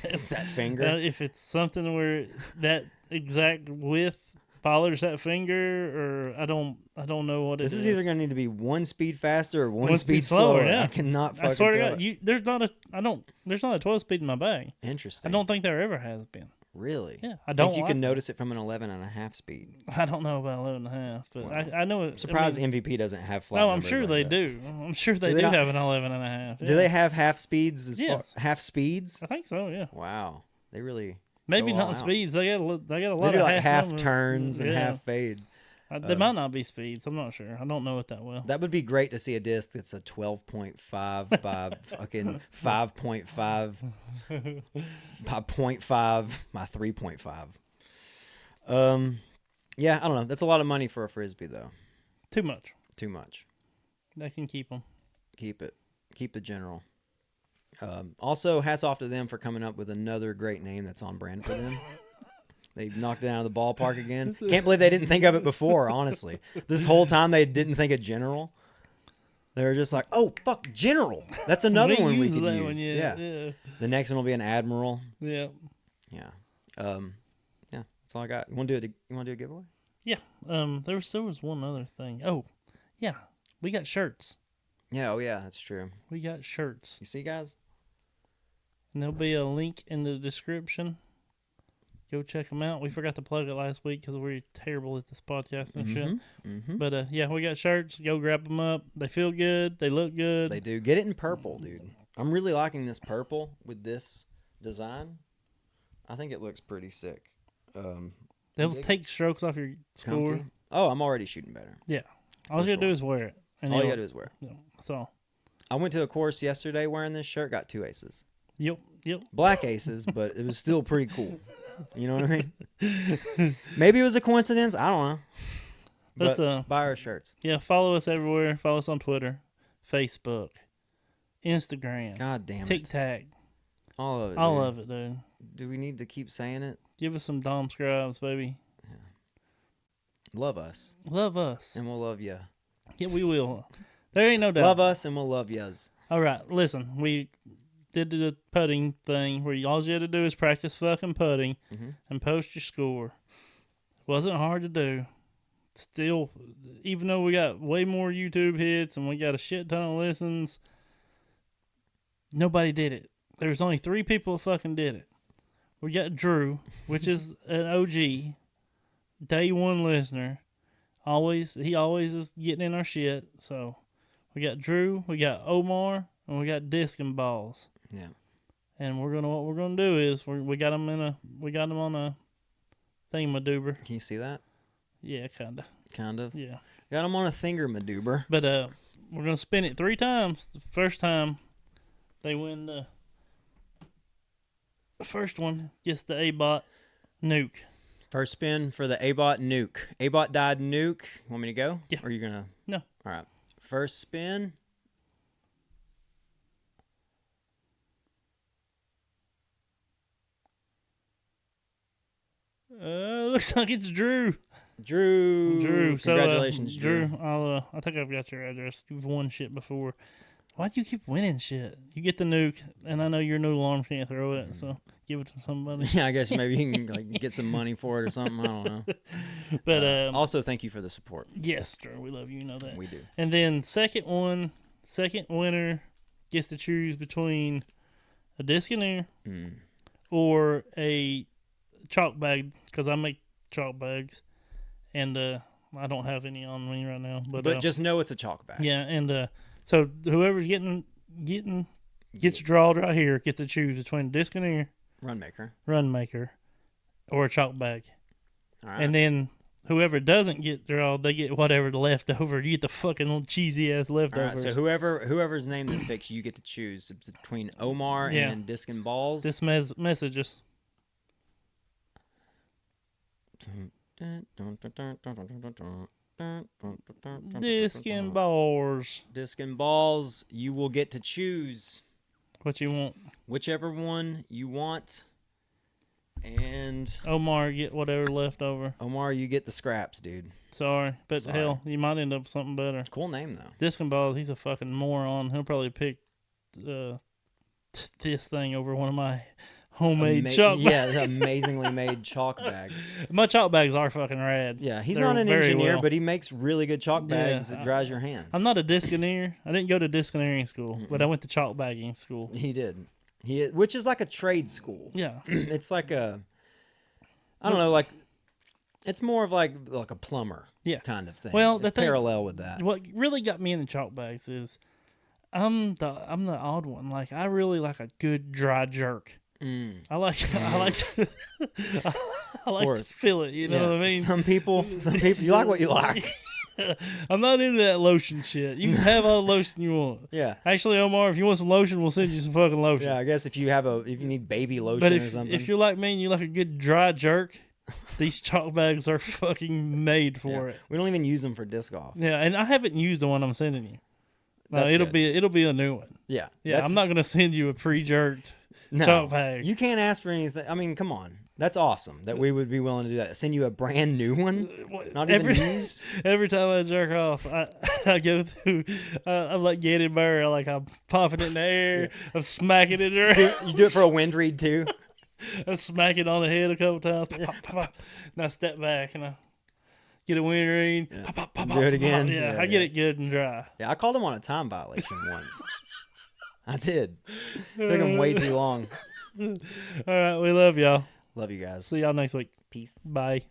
[SPEAKER 2] that finger.
[SPEAKER 1] If it's something where that exact width bothers that finger, or I don't know what it is.
[SPEAKER 2] This is either going to need to be 1 speed faster or 1 speed slower.
[SPEAKER 1] Yeah.
[SPEAKER 2] I cannot fucking
[SPEAKER 1] I swear to
[SPEAKER 2] tell
[SPEAKER 1] God,
[SPEAKER 2] it.
[SPEAKER 1] there's not a 12 speed in my bag.
[SPEAKER 2] Interesting.
[SPEAKER 1] I don't think there ever has been.
[SPEAKER 2] Really?
[SPEAKER 1] Yeah, I don't
[SPEAKER 2] think you can notice it from an 11.5 speed.
[SPEAKER 1] I don't know about 11.5, but I know it.
[SPEAKER 2] I'm surprised MVP doesn't have flat.
[SPEAKER 1] No, I'm sure they do. I'm sure they do have an 11.5. Yeah.
[SPEAKER 2] Do they have half speeds?
[SPEAKER 1] Yes.
[SPEAKER 2] Half speeds?
[SPEAKER 1] I think so. Yeah.
[SPEAKER 2] Wow, they really.
[SPEAKER 1] Maybe not speeds. They got a lot
[SPEAKER 2] they
[SPEAKER 1] of
[SPEAKER 2] do like half turns and half fade.
[SPEAKER 1] They might not be speeds. I'm not sure. I don't know it that well.
[SPEAKER 2] That would be great to see a disc that's a 12.5 by fucking 5.5 by 0.5 by 3.5. Yeah, I don't know. That's a lot of money for a frisbee, though.
[SPEAKER 1] Too much.
[SPEAKER 2] Too much.
[SPEAKER 1] They can keep them.
[SPEAKER 2] Keep it. Keep the general. Also, hats off to them for coming up with another great name that's on brand for them. They knocked it out of the ballpark again. Can't believe they didn't think of it before, honestly. This whole time they didn't think of General. They were just like, oh, fuck, General. That's another one we could use. Yeah. The next one will be an Admiral.
[SPEAKER 1] Yeah.
[SPEAKER 2] Yeah. Yeah, that's all I got. You want to do a giveaway?
[SPEAKER 1] Yeah. There was one other thing. Oh, yeah. We got shirts.
[SPEAKER 2] Yeah, oh yeah, that's true.
[SPEAKER 1] We got shirts.
[SPEAKER 2] You see, guys?
[SPEAKER 1] And there'll be a link in the description. Go check them out. We forgot to plug it last week because we're terrible at this podcast and shit.
[SPEAKER 2] Mm-hmm.
[SPEAKER 1] But yeah, we got shirts. Go grab them up. They feel good. They look good.
[SPEAKER 2] They do. Get it in purple, dude. I'm really liking this purple with this design. I think it looks pretty sick.
[SPEAKER 1] They'll take strokes off your score.
[SPEAKER 2] Comfy. Oh, I'm already shooting better.
[SPEAKER 1] Yeah. All you gotta do is wear it.
[SPEAKER 2] And all you gotta do is wear it.
[SPEAKER 1] Yeah, that's all.
[SPEAKER 2] I went to a course yesterday wearing this shirt, got 2 aces.
[SPEAKER 1] Yep.
[SPEAKER 2] Black aces, but it was still pretty cool. You know what I mean? Maybe it was a coincidence. I don't know. But buy our shirts.
[SPEAKER 1] Yeah, follow us everywhere. Follow us on Twitter, Facebook, Instagram.
[SPEAKER 2] God damn it.
[SPEAKER 1] TikTok.
[SPEAKER 2] All of it.
[SPEAKER 1] All of it, dude.
[SPEAKER 2] Do we need to keep saying it?
[SPEAKER 1] Give us some Dom scribes, baby.
[SPEAKER 2] Yeah. Love us.
[SPEAKER 1] Love us.
[SPEAKER 2] And we'll love you.
[SPEAKER 1] Yeah, we will. There ain't no doubt.
[SPEAKER 2] Love us and we'll love yous.
[SPEAKER 1] All right, listen. We did the putting thing where all you had to do is practice fucking putting and post your score. Wasn't hard to do. Still, even though we got way more YouTube hits and we got a shit ton of listens, nobody did it. There was only 3 people that fucking did it. We got Drew, which is an OG, day one listener. He always is getting in our shit. So we got Drew, we got Omar, and we got Disc and Balls.
[SPEAKER 2] Yeah.
[SPEAKER 1] And what we're gonna do is we got them on a thingamadoober.
[SPEAKER 2] Can you see that?
[SPEAKER 1] Yeah, kinda.
[SPEAKER 2] Kind of.
[SPEAKER 1] Yeah.
[SPEAKER 2] Got them on a thingamadoober.
[SPEAKER 1] But we're gonna spin it 3 times. The first time they win the first one gets the A-Bot nuke.
[SPEAKER 2] First spin for the A-Bot nuke. A-Bot died nuke. Want me to go?
[SPEAKER 1] Yeah.
[SPEAKER 2] Or are you gonna?
[SPEAKER 1] No.
[SPEAKER 2] All right. First spin.
[SPEAKER 1] Looks like it's Drew.
[SPEAKER 2] Drew.
[SPEAKER 1] So,
[SPEAKER 2] congratulations, Drew.
[SPEAKER 1] I think I've got your address. You've won shit before. Why do you keep winning shit? You get the nuke, and I know your new alarm can't throw it, so give it to somebody.
[SPEAKER 2] Yeah, I guess maybe you can get some money for it or something. I don't know.
[SPEAKER 1] But
[SPEAKER 2] also, thank you for the support.
[SPEAKER 1] Yes, Drew, we love you. You know that.
[SPEAKER 2] We do.
[SPEAKER 1] And then second winner gets to choose between a Disconeer or a chalk bag, because I make chalk bags, and I don't have any on me right now. But
[SPEAKER 2] just know it's a chalk bag.
[SPEAKER 1] Yeah, and so whoever's gets drawed right here gets to choose between a Disconeer, Runmaker, or a chalk bag.
[SPEAKER 2] All right.
[SPEAKER 1] And then whoever doesn't get drawed, they get whatever the leftover. You get the fucking cheesy ass leftovers.
[SPEAKER 2] All right, so whoever's name this picks, you get to choose between Omar and Disc and Balls.
[SPEAKER 1] Just message us. Disc and Balls.
[SPEAKER 2] Disc and Balls, you will get to choose
[SPEAKER 1] what you want.
[SPEAKER 2] whichever one you want. And
[SPEAKER 1] Omar, get whatever left over.
[SPEAKER 2] Omar, you get the scraps, dude.
[SPEAKER 1] Sorry, but
[SPEAKER 2] Sorry.
[SPEAKER 1] hell, you might end up with something better.
[SPEAKER 2] Cool name though.
[SPEAKER 1] Disc and balls, he's a fucking moron. He'll probably pick this thing over one of my homemade chalk bags.
[SPEAKER 2] Yeah, the amazingly made chalk bags.
[SPEAKER 1] My chalk bags are fucking rad.
[SPEAKER 2] Yeah, he's
[SPEAKER 1] They're
[SPEAKER 2] not an
[SPEAKER 1] very
[SPEAKER 2] engineer,
[SPEAKER 1] well.
[SPEAKER 2] but he makes really good chalk bags that dries your hands.
[SPEAKER 1] I'm not a discaneer. I didn't go to discaneering school, but I went to chalk bagging school.
[SPEAKER 2] He did. Which is like a trade school.
[SPEAKER 1] Yeah.
[SPEAKER 2] It's like I don't know, like it's more of like a plumber kind of thing.
[SPEAKER 1] Well,
[SPEAKER 2] it's parallel with that.
[SPEAKER 1] What really got me into chalk bags is I'm the odd one. Like I really like a good dry jerk. I like to feel it. You know what I mean?
[SPEAKER 2] Some people, you like what you like.
[SPEAKER 1] I'm not into that lotion shit. You can have all the lotion you want.
[SPEAKER 2] Yeah.
[SPEAKER 1] Actually, Omar, if you want some lotion, we'll send you some fucking lotion.
[SPEAKER 2] Yeah, I guess if you need baby lotion
[SPEAKER 1] but
[SPEAKER 2] or something.
[SPEAKER 1] if you're like me and you like a good dry jerk, these chalk bags are fucking made for it.
[SPEAKER 2] We don't even use them for disc golf.
[SPEAKER 1] Yeah, and I haven't used the one I'm sending you. No,
[SPEAKER 2] That's
[SPEAKER 1] it'll
[SPEAKER 2] good.
[SPEAKER 1] be a new one.
[SPEAKER 2] Yeah.
[SPEAKER 1] Yeah, I'm not gonna send you a pre-jerked chalk bag.
[SPEAKER 2] You can't ask for anything. I mean, come on. That's awesome that we would be willing to do that. Send you a brand new one, not even used.
[SPEAKER 1] Every time I jerk off, I go through. I'm like Getty Burr. I'm popping it in the air. I'm smacking it around.
[SPEAKER 2] You do it for a wind read too.
[SPEAKER 1] I smack it on the head a couple times. Pop, pop, pop, pop. And I step back and I get a wind read.
[SPEAKER 2] Yeah.
[SPEAKER 1] Pop, pop, pop,
[SPEAKER 2] Do it again.
[SPEAKER 1] Pop. Yeah, I get it good and dry.
[SPEAKER 2] Yeah, I called him on a time violation once. I did. Took him way too long.
[SPEAKER 1] All right, we love y'all.
[SPEAKER 2] Love you guys.
[SPEAKER 1] See y'all next week.
[SPEAKER 2] Peace.
[SPEAKER 1] Bye.